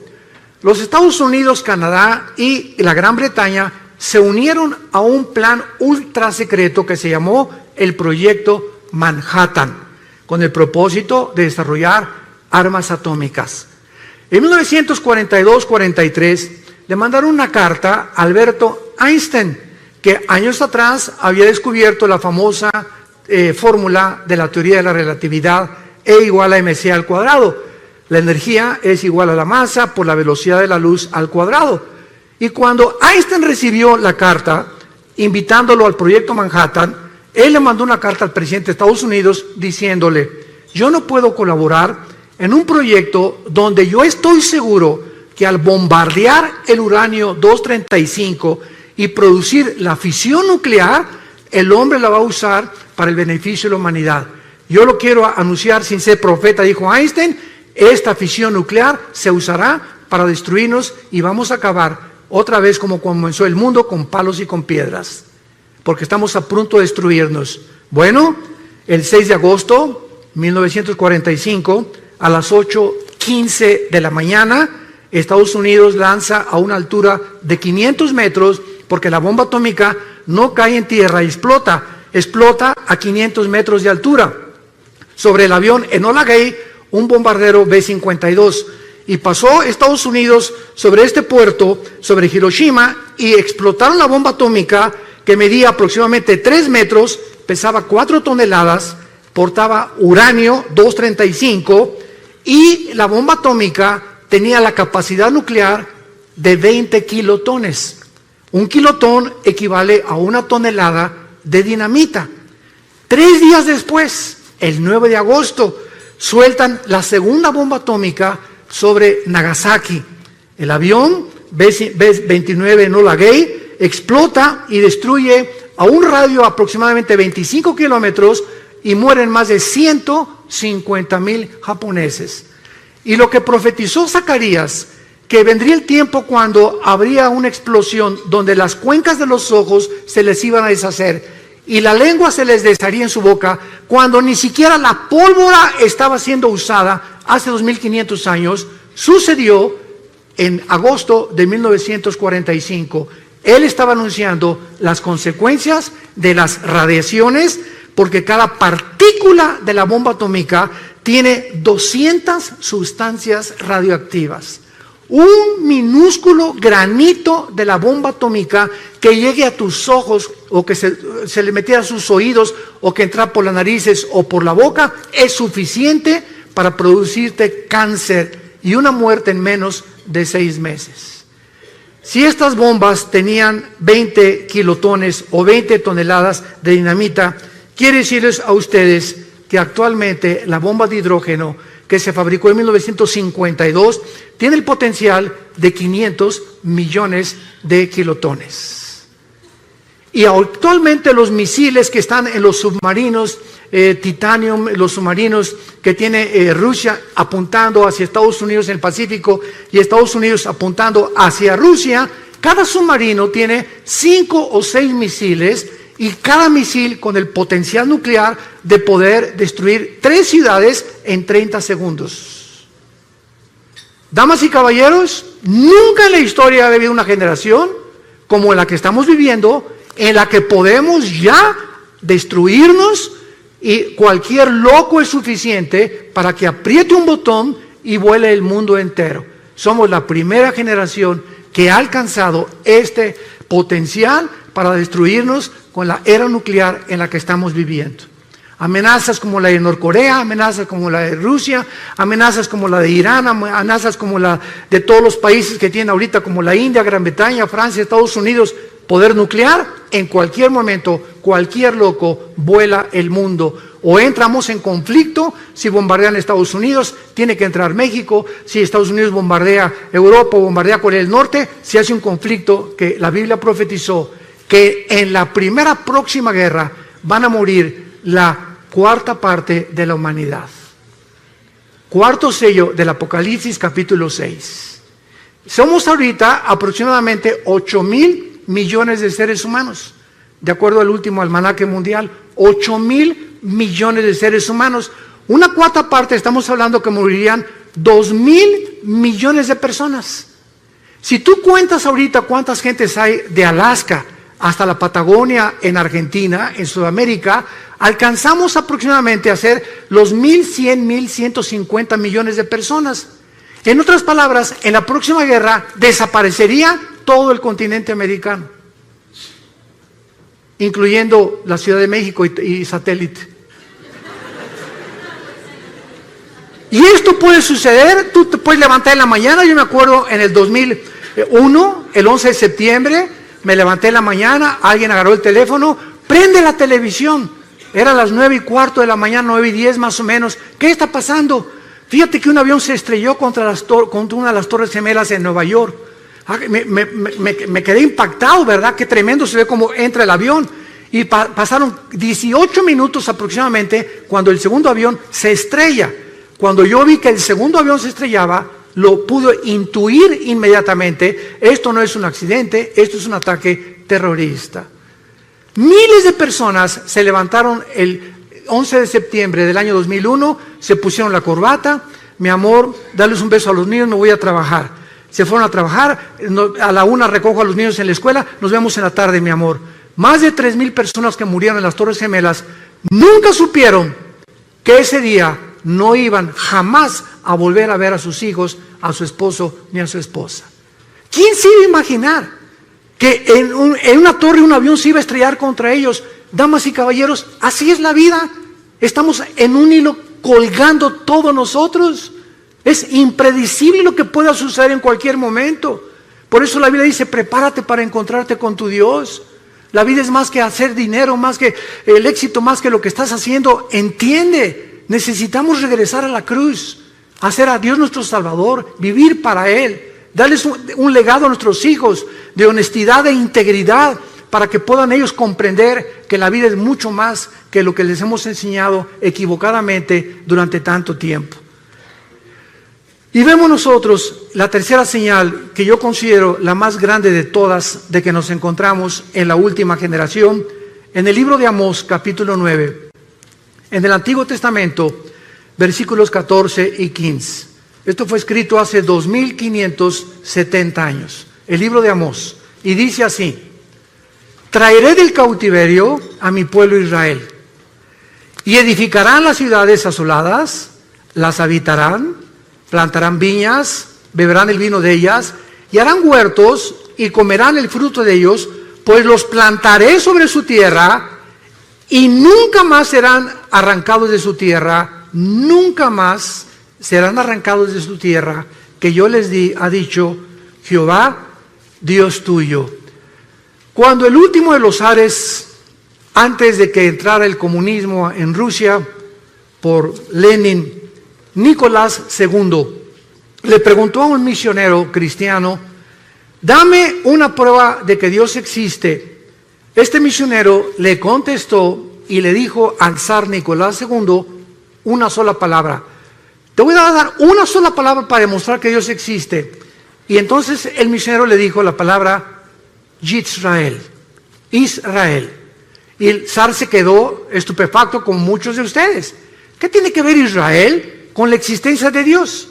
Los Estados Unidos, Canadá y la Gran Bretaña se unieron a un plan ultra secreto que se llamó el Proyecto Manhattan, con el propósito de desarrollar armas atómicas. En 1942-43 le mandaron una carta a Alberto Einstein, que años atrás había descubierto la famosa fórmula de la teoría de la relatividad, E igual a mc al cuadrado. La energía es igual a la masa por la velocidad de la luz al cuadrado. Y cuando Einstein recibió la carta, invitándolo al Proyecto Manhattan, él le mandó una carta al presidente de Estados Unidos diciéndole, yo no puedo colaborar en un proyecto donde yo estoy seguro que al bombardear el uranio 235 y producir la fisión nuclear, el hombre la va a usar para el beneficio de la humanidad. Yo lo quiero anunciar sin ser profeta, dijo Einstein, esta fisión nuclear se usará para destruirnos y vamos a acabar otra vez como comenzó el mundo, con palos y con piedras, porque estamos a punto de destruirnos. Bueno, el 6 de agosto de 1945, a las 8:15 de la mañana, Estados Unidos lanza a una altura de 500 metros, porque la bomba atómica no cae en tierra y explota a 500 metros de altura, sobre el avión Enola Gay, un bombardero B-52, y pasó Estados Unidos sobre este puerto, sobre Hiroshima, y explotaron la bomba atómica que medía aproximadamente 3 metros, pesaba 4 toneladas, portaba uranio 235, y la bomba atómica tenía la capacidad nuclear de 20 kilotones. Un kilotón equivale a 1 tonelada de dinamita. 3 días después, el 9 de agosto, sueltan la segunda bomba atómica sobre Nagasaki. El avión B-29 Enola Gay explota y destruye a un radio aproximadamente 25 kilómetros y mueren más de 150,000 japoneses. Y lo que profetizó Zacarías, que vendría el tiempo cuando habría una explosión donde las cuencas de los ojos se les iban a deshacer y la lengua se les desharía en su boca, cuando ni siquiera la pólvora estaba siendo usada hace 2500 años, sucedió en agosto de 1945. Él estaba anunciando las consecuencias de las radiaciones, porque cada partícula de la bomba atómica tiene 200 sustancias radioactivas. Un minúsculo granito de la bomba atómica que llegue a tus ojos o que se le metiera a sus oídos o que entra por las narices o por la boca es suficiente para producirte cáncer y una muerte en menos de 6 meses. Si estas bombas tenían 20 kilotones o 20 toneladas de dinamita, quiero decirles a ustedes que actualmente la bomba de hidrógeno que se fabricó en 1952 tiene el potencial de 500 millones de kilotones. Y actualmente los misiles que están en los submarinos Titanium, los submarinos que tiene Rusia apuntando hacia Estados Unidos en el Pacífico y Estados Unidos apuntando hacia Rusia, cada submarino tiene 5 o 6 misiles, y cada misil con el potencial nuclear de poder destruir 3 ciudades en 30 segundos. Damas y caballeros, nunca en la historia ha habido una generación como la que estamos viviendo, en la que podemos ya destruirnos y cualquier loco es suficiente para que apriete un botón y vuele el mundo entero. Somos la primera generación que ha alcanzado este potencial para destruirnos con la era nuclear en la que estamos viviendo. Amenazas como la de Norcorea, amenazas como la de Rusia, amenazas como la de Irán, amenazas como la de todos los países que tienen ahorita, como la India, Gran Bretaña, Francia, Estados Unidos, poder nuclear, en cualquier momento, cualquier loco vuela el mundo. O entramos en conflicto, si bombardean Estados Unidos, tiene que entrar México. Si Estados Unidos bombardea Europa o bombardea Corea del Norte, se hace un conflicto que la Biblia profetizó que en la primera próxima guerra van a morir la cuarta parte de la humanidad. Cuarto sello del Apocalipsis, capítulo 6. Somos ahorita aproximadamente 8,000 millones de seres humanos, de acuerdo al último almanaque mundial. 8,000 millones de seres humanos. Una cuarta parte, estamos hablando que morirían 2,000 millones de personas. Si tú cuentas ahorita cuántas gentes hay de Alaska hasta la Patagonia en Argentina, en Sudamérica, alcanzamos aproximadamente a ser los 1,100, 1,150 millones de personas. En otras palabras, en la próxima guerra desaparecería todo el continente americano, incluyendo la Ciudad de México y satélite. Y esto puede suceder, tú te puedes levantar en la mañana. Yo me acuerdo en el 2001, el 11 de septiembre, me levanté en la mañana, alguien agarró el teléfono, prende la televisión. Eran las 9:15 de la mañana, 9:10 más o menos. ¿Qué está pasando? Fíjate que un avión se estrelló contra una de las Torres Gemelas en Nueva York. Me quedé impactado, ¿verdad? Qué tremendo se ve cómo entra el avión. Y pasaron 18 minutos aproximadamente cuando el segundo avión se estrella. Cuando yo vi que el segundo avión se estrellaba, lo pude intuir inmediatamente. Esto no es un accidente, esto es un ataque terrorista. Miles de personas se levantaron el 11 de septiembre del año 2001, se pusieron la corbata. Mi amor, darles un beso a los niños, me voy a trabajar. Se fueron a trabajar, a la 1 recojo a los niños en la escuela, nos vemos en la tarde, mi amor. Más de 3,000 personas que murieron en las Torres Gemelas nunca supieron que ese día no iban jamás a volver a ver a sus hijos, a su esposo ni a su esposa. ¿Quién se iba a imaginar que en una torre un avión se iba a estrellar contra ellos? Damas y caballeros, así es la vida. Estamos en un hilo colgando todos nosotros. Es impredecible lo que pueda suceder en cualquier momento. Por eso la Biblia dice, prepárate para encontrarte con tu Dios. La vida es más que hacer dinero, más que el éxito, más que lo que estás haciendo. Entiende, necesitamos regresar a la cruz, hacer a Dios nuestro Salvador, vivir para Él, darles un legado a nuestros hijos de honestidad e integridad, para que puedan ellos comprender que la vida es mucho más que lo que les hemos enseñado equivocadamente durante tanto tiempo. Y vemos nosotros la tercera señal, que yo considero la más grande de todas, de que nos encontramos en la última generación, en el libro de Amós, capítulo 9, en el Antiguo Testamento, versículos 14 y 15. Esto fue escrito hace 2570 años, el libro de Amós, y dice así: traeré del cautiverio a mi pueblo Israel, y edificarán las ciudades asoladas, las habitarán, plantarán viñas, beberán el vino de ellas, y harán huertos y comerán el fruto de ellos, pues los plantaré sobre su tierra, y nunca más serán arrancados de su tierra, nunca más serán arrancados de su tierra, que yo les di, ha dicho Jehová, Dios tuyo. Cuando el último de los zares, antes de que entrara el comunismo en Rusia, por Lenin, Nicolás II, le preguntó a un misionero cristiano, dame una prueba de que Dios existe. Este misionero le contestó y le dijo al zar Nicolás II una sola palabra: te voy a dar una sola palabra para demostrar que Dios existe. Y entonces el misionero le dijo la palabra Yisrael, Israel. Y el zar se quedó estupefacto, como muchos de ustedes. ¿Qué tiene que ver Israel con la existencia de Dios?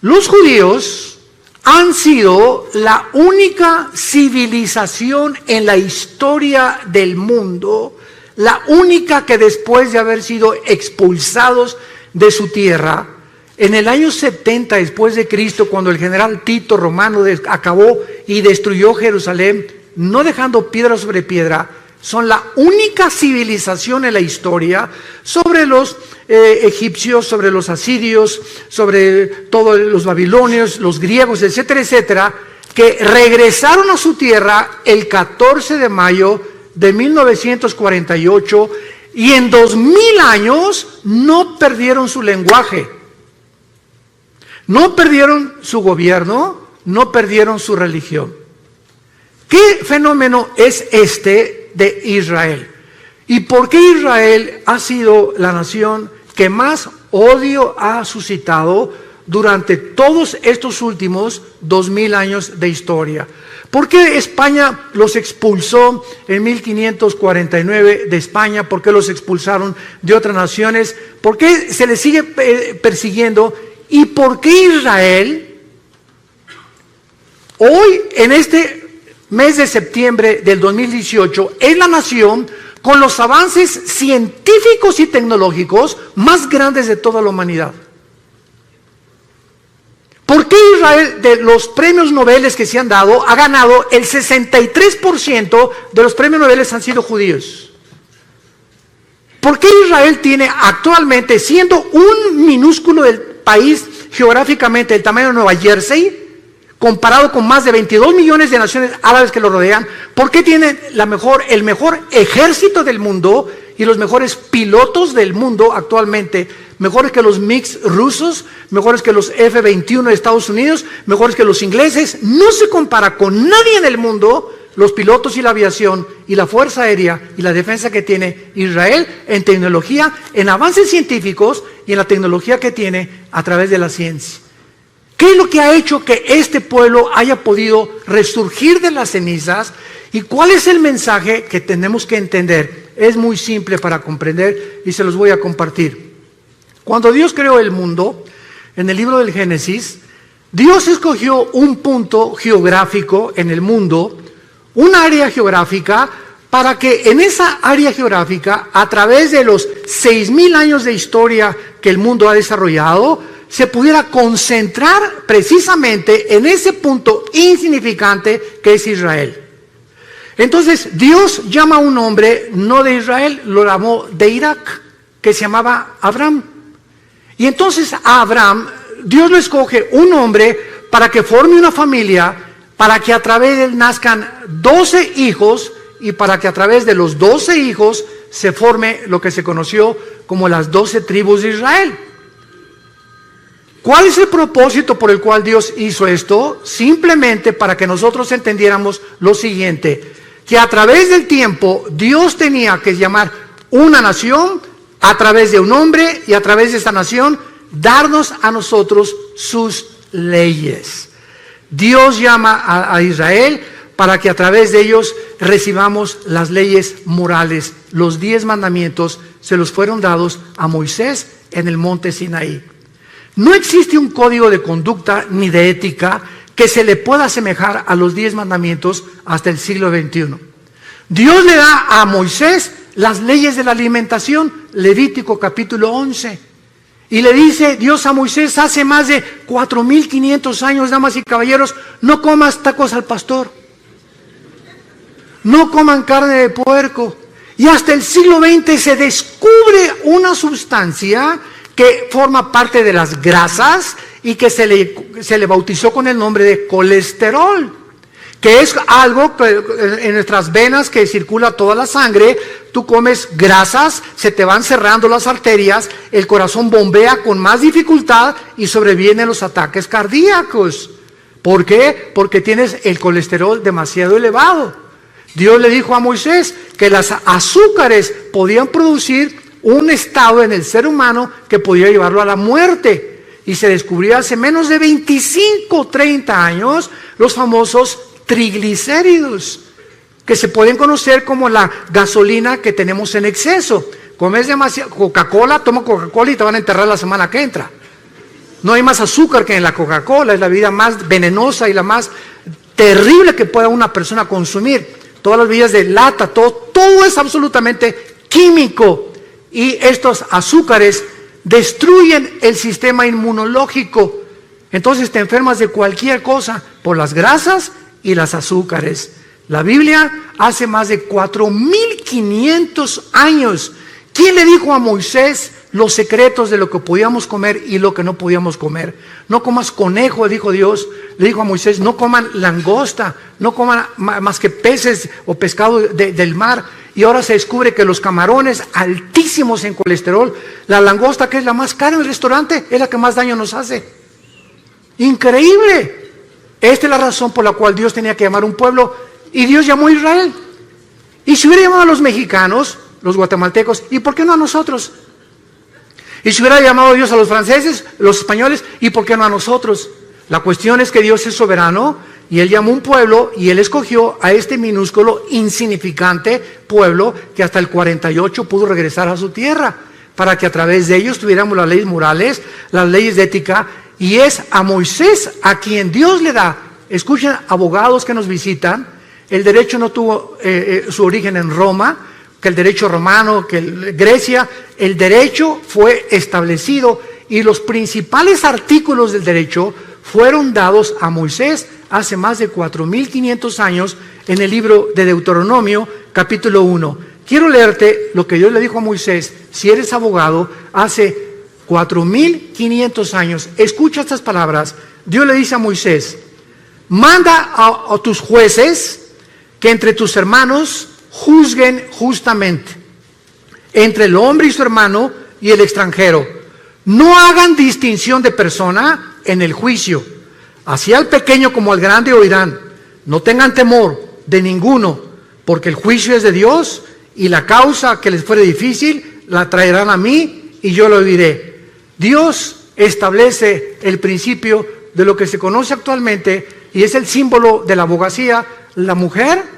Los judíos han sido la única civilización en la historia del mundo, la única que después de haber sido expulsados de su tierra, en el año 70 después de Cristo, cuando el general Tito romano acabó y destruyó Jerusalén, no dejando piedra sobre piedra, son la única civilización en la historia sobre los egipcios, sobre los asirios, sobre todos los babilonios, los griegos, etcétera, etcétera, que regresaron a su tierra el 14 de mayo de 1948 y en 2000 años no perdieron su lenguaje, no perdieron su gobierno, no perdieron su religión. ¿Qué fenómeno es este de Israel? ¿Y por qué Israel ha sido la nación que más odio ha suscitado durante todos estos últimos 2000 años de historia? ¿Por qué España los expulsó en 1549 de España? ¿Por qué los expulsaron de otras naciones? ¿Por qué se les sigue persiguiendo? ¿Y por qué Israel hoy, en este mes de septiembre del 2018, es la nación con los avances científicos y tecnológicos más grandes de toda la humanidad? ¿Por qué Israel, de los premios Nobel que se han dado, ha ganado el 63% de los premios Nobel han sido judíos? ¿Por qué Israel tiene actualmente, siendo un minúsculo del país geográficamente del tamaño de Nueva Jersey, comparado con más de 22 millones de naciones árabes que lo rodean, por qué tiene el mejor ejército del mundo y los mejores pilotos del mundo actualmente, mejores que los MiG rusos, mejores que los F-21 de Estados Unidos, mejores que los ingleses? No se compara con nadie en el mundo los pilotos y la aviación y la fuerza aérea y la defensa que tiene Israel en tecnología, en avances científicos y en la tecnología que tiene a través de la ciencia. ¿Qué es lo que ha hecho que este pueblo haya podido resurgir de las cenizas? ¿Y cuál es el mensaje que tenemos que entender? Es muy simple para comprender y se los voy a compartir. Cuando Dios creó el mundo, en el libro del Génesis, Dios escogió un punto geográfico en el mundo, un área geográfica, para que en esa área geográfica, a través de los 6,000 años de historia que el mundo ha desarrollado, se pudiera concentrar precisamente en ese punto insignificante que es Israel. Entonces Dios llama a un hombre, no de Israel, lo llamó de Irak, que se llamaba Abraham. Y entonces a Abraham, Dios le escoge un hombre para que forme una familia, para que a través de él nazcan 12 hijos y para que a través de los 12 hijos se forme lo que se conoció como las 12 tribus de Israel. ¿Cuál es el propósito por el cual Dios hizo esto? Simplemente para que nosotros entendiéramos lo siguiente, que a través del tiempo Dios tenía que llamar una nación a través de un hombre y a través de esa nación darnos a nosotros sus leyes. Dios llama a Israel para que a través de ellos recibamos las leyes morales. Los 10 mandamientos se los fueron dados a Moisés en el monte Sinaí. No existe un código de conducta ni de ética que se le pueda asemejar a los 10 mandamientos hasta el siglo XXI. Dios le da a Moisés las leyes de la alimentación, Levítico capítulo 11. Y le dice Dios a Moisés hace más de 4,500 años, damas y caballeros, no comas tacos al pastor, no coman carne de puerco. Y hasta el siglo XX se descubre una sustancia que forma parte de las grasas y que se le bautizó con el nombre de colesterol, que es algo que en nuestras venas que circula toda la sangre. Tú comes grasas, se te van cerrando las arterias, el corazón bombea con más dificultad y sobrevienen los ataques cardíacos. ¿Por qué? Porque tienes el colesterol demasiado elevado. Dios le dijo a Moisés que las azúcares podían producir un estado en el ser humano que podía llevarlo a la muerte. Y se descubrió hace menos de 25, 30 años los famosos triglicéridos, que se pueden conocer como la gasolina que tenemos en exceso. Comes demasiado Coca-Cola, toma Coca-Cola y te van a enterrar la semana que entra. No hay más azúcar que en la Coca-Cola, es la bebida más venenosa y la más terrible que pueda una persona consumir. Todas las bebidas de lata, todo es absolutamente químico. Y estos azúcares destruyen el sistema inmunológico. Entonces te enfermas de cualquier cosa por las grasas y las azúcares. La Biblia hace más de 4,500 años. ¿Quién le dijo a Moisés los secretos de lo que podíamos comer y lo que no podíamos comer. No comas conejo, dijo Dios, le dijo a Moisés, no coman langosta, no coman más que peces o pescado del mar. Y ahora se descubre que los camarones altísimos en colesterol, la langosta, que es la más cara en el restaurante, es la que más daño nos hace. Increíble. Esta es la razón por la cual Dios tenía que llamar a un pueblo, y Dios llamó a Israel. Y si hubiera llamado a los mexicanos, los guatemaltecos, ¿y por qué no a nosotros? Y si hubiera llamado a Dios a los franceses, los españoles, ¿y por qué no a nosotros? La cuestión es que Dios es soberano, y Él llamó un pueblo, y Él escogió a este minúsculo, insignificante pueblo, que hasta el 48 pudo regresar a su tierra, para que a través de ellos tuviéramos las leyes morales, las leyes de ética, y es a Moisés a quien Dios le da. Escuchen, abogados que nos visitan, el derecho no tuvo su origen en Roma, que el derecho romano, que Grecia, el derecho fue establecido, y los principales artículos del derecho fueron dados a Moisés hace más de 4.500 años en el libro de Deuteronomio, capítulo 1. Quiero leerte lo que Dios le dijo a Moisés, si eres abogado, hace 4.500 años. Escucha estas palabras. Dios le dice a Moisés, manda a tus jueces que entre tus hermanos juzguen justamente, entre el hombre y su hermano y el extranjero. No hagan distinción de persona en el juicio. Así al pequeño como al grande oirán. No tengan temor de ninguno, porque el juicio es de Dios, y la causa que les fuere difícil la traerán a mí, y yo lo oiré. Dios establece el principio de lo que se conoce actualmente, y es el símbolo de la abogacía, la mujer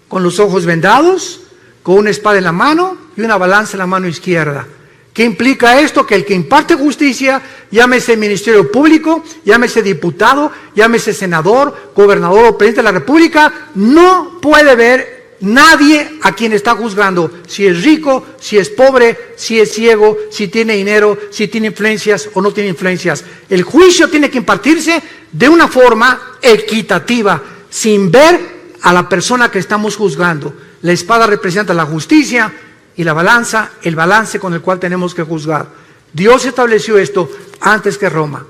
con los ojos vendados, con una espada en la mano y una balanza en la mano izquierda. ¿Qué implica esto? Que el que imparte justicia, llámese ministerio público, llámese diputado, llámese senador, gobernador o presidente de la república, no puede ver nadie a quien está juzgando, si es rico, si es pobre, si es ciego, si tiene dinero, si tiene influencias o no tiene influencias. El juicio tiene que impartirse de una forma equitativa, sin ver a la persona que estamos juzgando. La espada representa la justicia y la balanza, el balance con el cual tenemos que juzgar. Dios estableció esto antes que Roma.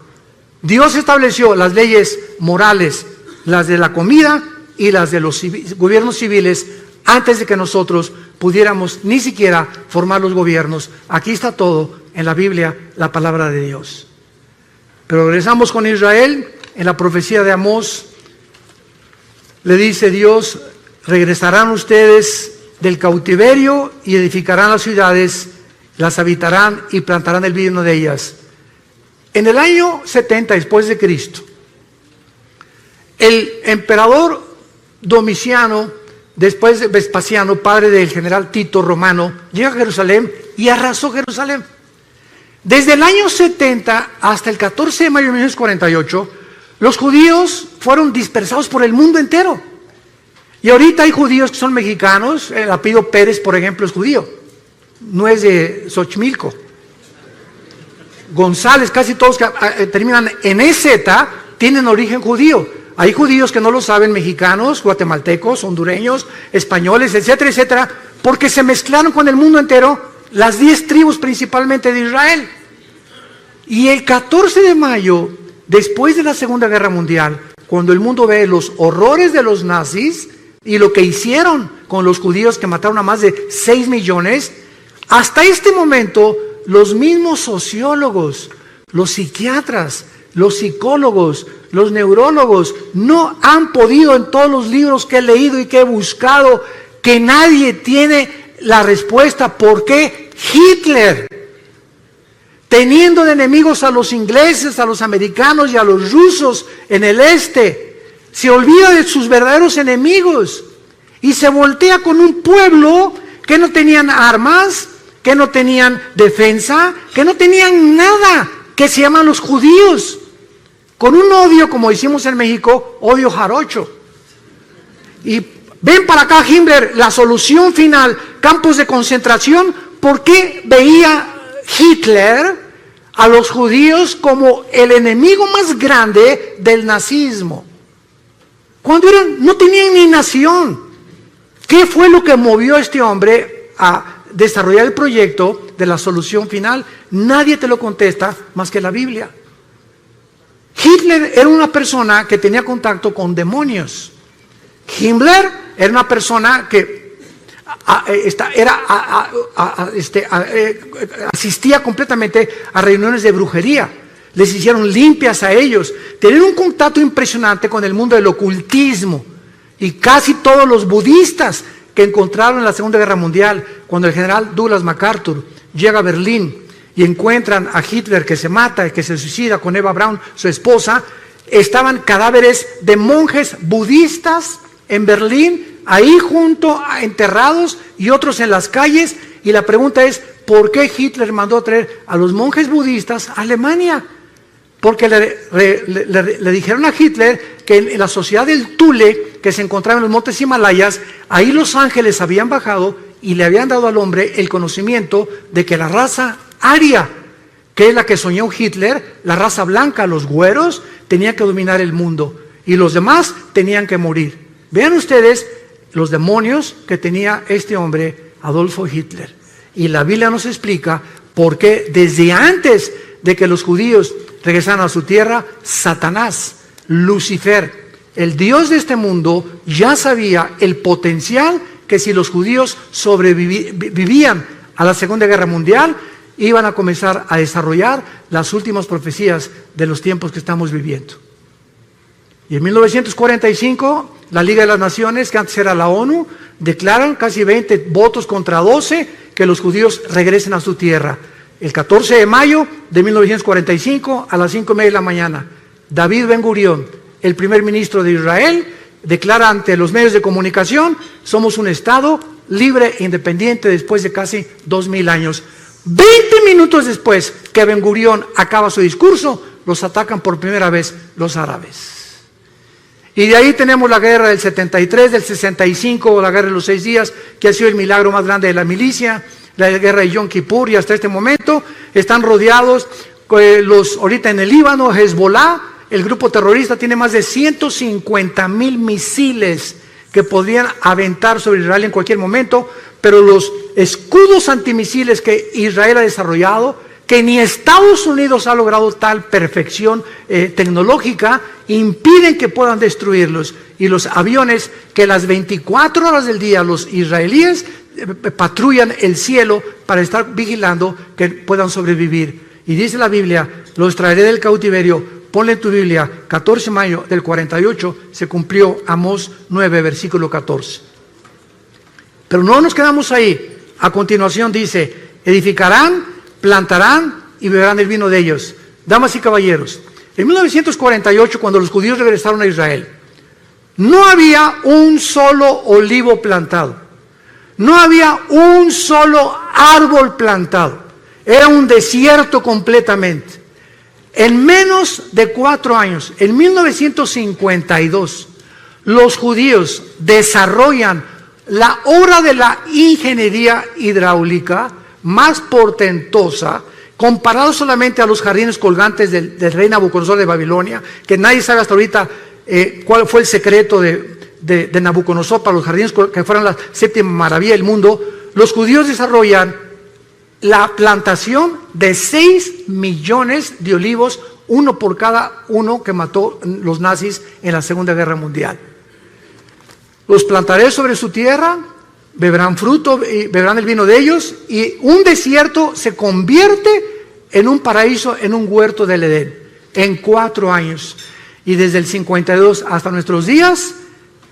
Dios estableció las leyes morales, las de la comida y las de los gobiernos civiles, antes de que nosotros pudiéramos ni siquiera formar los gobiernos. Aquí está todo en la Biblia, la palabra de Dios. Pero regresamos con Israel. En la profecía de Amós le dice Dios, regresarán ustedes del cautiverio y edificarán las ciudades, las habitarán y plantarán el vino de ellas. En el año 70 después de Cristo, el emperador Domiciano, después de Vespasiano, padre del general Tito romano, llega a Jerusalén y arrasó Jerusalén. Desde el año 70 hasta el 14 de mayo de 1948, los judíos fueron dispersados por el mundo entero. Y ahorita hay judíos que son mexicanos, el apellido Pérez, por ejemplo, es judío, no es de Xochimilco. González, casi todos que terminan en EZ tienen origen judío. Hay judíos que no lo saben, mexicanos, guatemaltecos, hondureños, españoles, etcétera, etcétera, porque se mezclaron con el mundo entero, las 10 tribus principalmente de Israel. Y el 14 de mayo, después de la Segunda Guerra Mundial, cuando el mundo ve los horrores de los nazis y lo que hicieron con los judíos que mataron a más de 6 millones, hasta este momento los mismos sociólogos, los psiquiatras, los psicólogos, los neurólogos no han podido, en todos los libros que he leído y que he buscado, que nadie tiene la respuesta. ¿Por qué Hitler, teniendo de enemigos a los ingleses, a los americanos y a los rusos en el este, se olvida de sus verdaderos enemigos y se voltea con un pueblo que no tenían armas, que no tenían defensa, que no tenían nada, que se llaman los judíos, con un odio, como decimos en México, odio jarocho? Y ven para acá, Himmler, la solución final, campos de concentración. ¿Por qué veía Hitler a los judíos como el enemigo más grande del nazismo? Cuando no tenían ni nación. ¿Qué fue lo que movió a este hombre a desarrollar el proyecto de la solución final? Nadie te lo contesta más que la Biblia. Hitler era una persona que tenía contacto con demonios. Himmler era una persona que asistía completamente a reuniones de brujería. Les hicieron limpias a ellos. Tenían un contacto impresionante con el mundo del ocultismo. Y casi todos los budistas que encontraron en la Segunda Guerra Mundial, cuando el general Douglas MacArthur llega a Berlín y encuentran a Hitler que se mata, que se suicida con Eva Braun, su esposa, estaban cadáveres de monjes budistas en Berlín, ahí junto, enterrados, y otros en las calles. Y la pregunta es, ¿por qué Hitler mandó a traer a los monjes budistas a Alemania? Porque le dijeron a Hitler que en la sociedad del Thule, que se encontraba en los montes Himalayas, ahí los ángeles habían bajado y le habían dado al hombre el conocimiento de que la raza aria, que es la que soñó Hitler, la raza blanca, los güeros, tenía que dominar el mundo y los demás tenían que morir. Vean ustedes los demonios que tenía este hombre, Adolfo Hitler. Y la Biblia nos explica por qué desde antes de que los judíos regresaran a su tierra, Satanás, Lucifer, el Dios de este mundo, ya sabía el potencial que si los judíos sobrevivían a la Segunda Guerra Mundial, iban a comenzar a desarrollar las últimas profecías de los tiempos que estamos viviendo. Y en 1945, la Liga de las Naciones, que antes era la ONU, declaran casi 20 votos contra 12 que los judíos regresen a su tierra. El 14 de mayo de 1945, a las 5:30 de la mañana, David Ben Gurión, el primer ministro de Israel, declara ante los medios de comunicación: somos un Estado libre e independiente después de casi 2000 años. 20 minutos después que Ben Gurión acaba su discurso, los atacan por primera vez los árabes. Y de ahí tenemos la guerra del 73, del 65, la guerra de los 6 días, que ha sido el milagro más grande de la milicia, la guerra de Yom Kippur, y hasta este momento están rodeados ahorita en el Líbano, Hezbollah, el grupo terrorista, tiene más de 150,000 misiles que podrían aventar sobre Israel en cualquier momento, pero los escudos antimisiles que Israel ha desarrollado, que ni Estados Unidos ha logrado tal perfección tecnológica, impiden que puedan destruirlos. Y los aviones que las 24 horas del día los israelíes patrullan el cielo para estar vigilando que puedan sobrevivir. Y dice la Biblia: los traeré del cautiverio. Ponle en tu Biblia, 14 de mayo del 48, se cumplió Amós 9, versículo 14. Pero no nos quedamos ahí. A continuación dice: edificarán, plantarán y beberán el vino de ellos. Damas y caballeros, en 1948, cuando los judíos regresaron a Israel, no había un solo olivo plantado, no había un solo árbol plantado, era un desierto completamente. En menos de 4 años, en 1952, los judíos desarrollan la obra de la ingeniería hidráulica más portentosa, comparado solamente a los jardines colgantes del rey Nabucodonosor de Babilonia, que nadie sabe hasta ahorita cuál fue el secreto de Nabucodonosor para los jardines que fueron la 7ª maravilla del mundo. Los judíos desarrollan la plantación de 6 millones de olivos, uno por cada uno que mató los nazis en la Segunda Guerra Mundial. Los plantaré sobre su tierra, beberán fruto y beberán el vino de ellos, y un desierto se convierte en un paraíso, en un huerto del Edén, en 4 años. Y desde el 52 hasta nuestros días,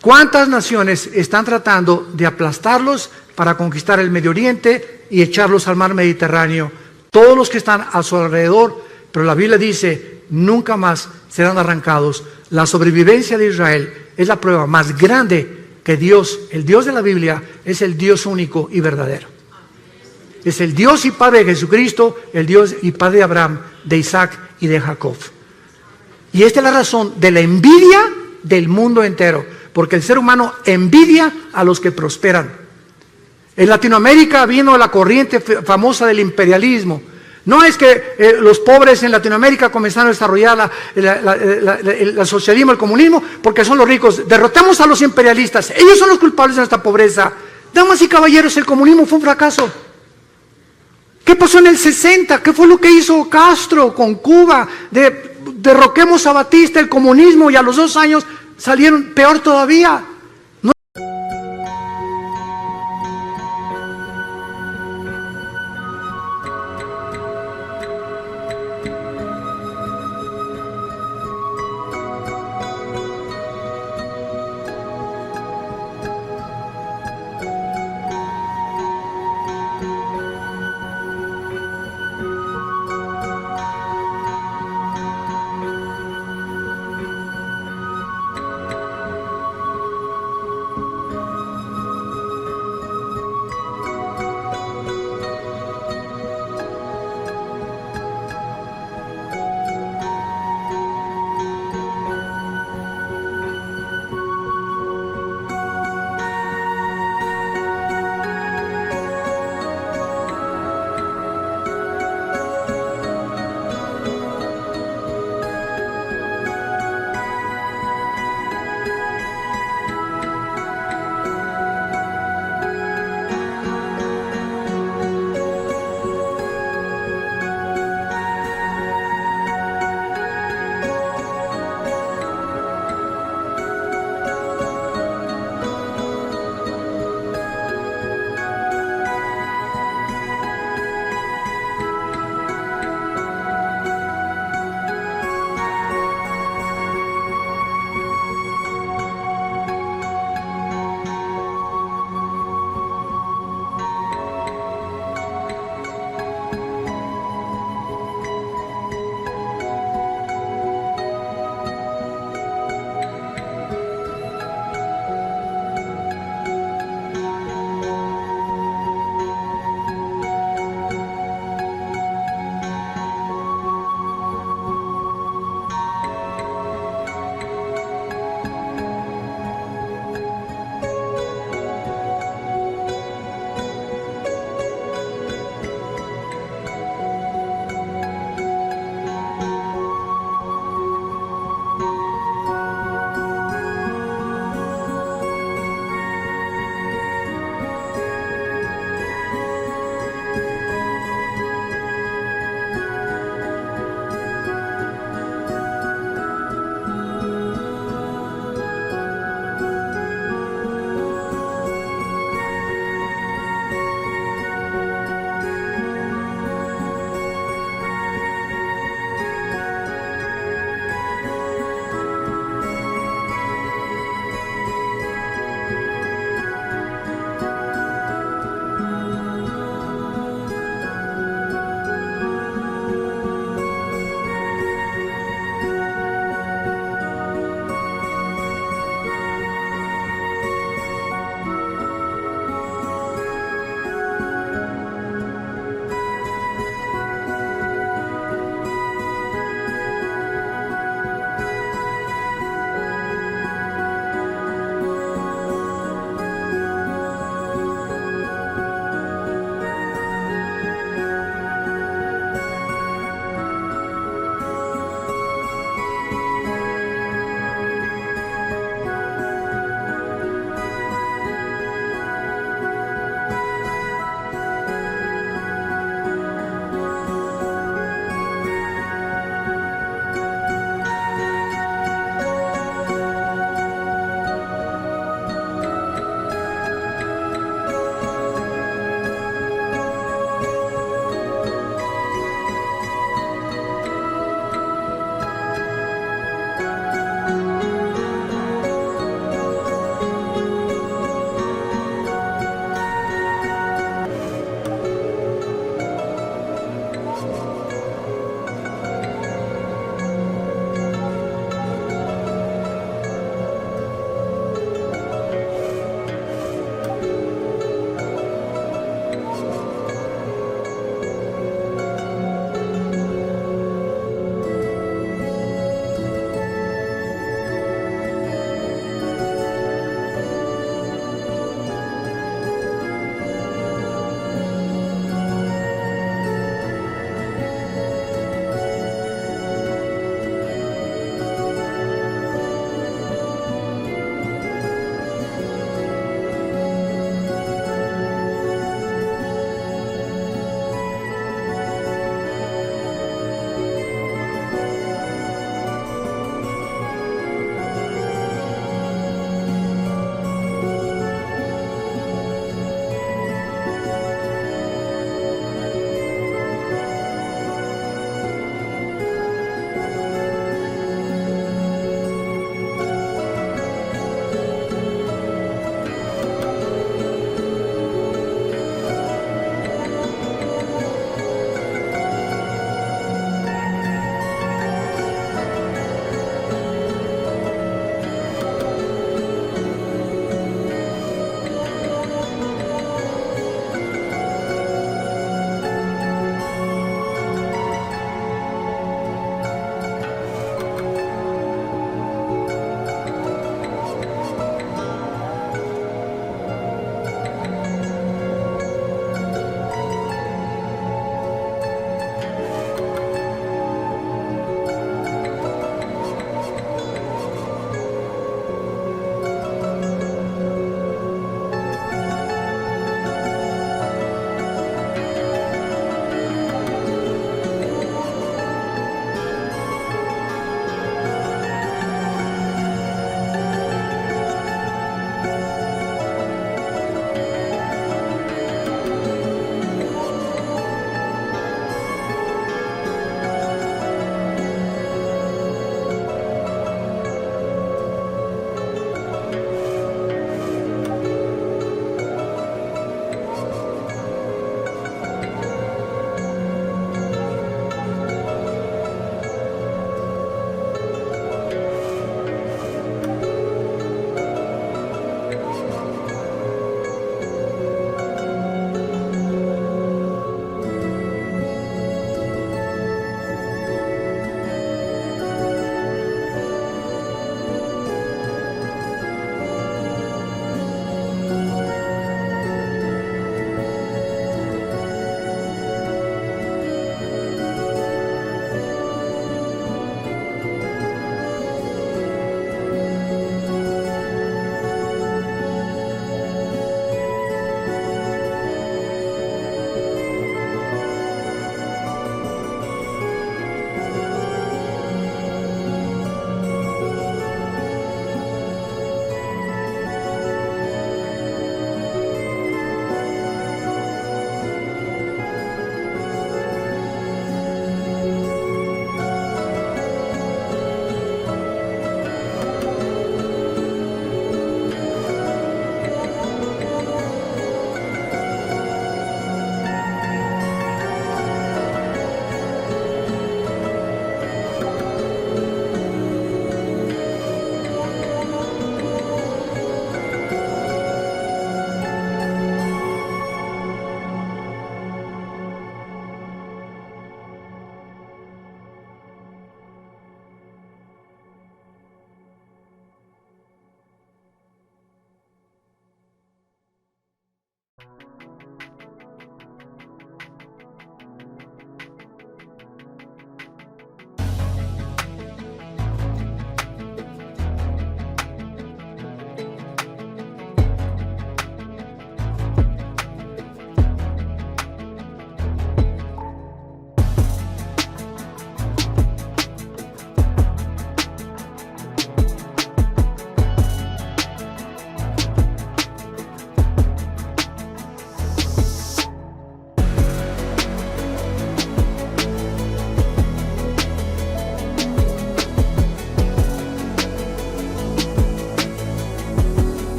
¿cuántas naciones están tratando de aplastarlos para conquistar el Medio Oriente y echarlos al mar Mediterráneo? Todos los que están a su alrededor, pero la Biblia dice: nunca más serán arrancados. La sobrevivencia de Israel es la prueba más grande que Dios, el Dios de la Biblia, es el Dios único y verdadero. Es el Dios y Padre de Jesucristo, el Dios y Padre de Abraham, de Isaac y de Jacob. Y esta es la razón de la envidia del mundo entero, porque el ser humano envidia a los que prosperan. En Latinoamérica vino la corriente famosa del imperialismo. No es que los pobres en Latinoamérica comenzaron a desarrollar el socialismo, el comunismo, porque son los ricos. Derrotamos a los imperialistas, ellos son los culpables de nuestra pobreza. Damas y caballeros, el comunismo fue un fracaso. ¿Qué pasó en el 60? ¿Qué fue lo que hizo Castro con Cuba? Derroquemos a Batista, el comunismo, y a los 2 años salieron peor todavía.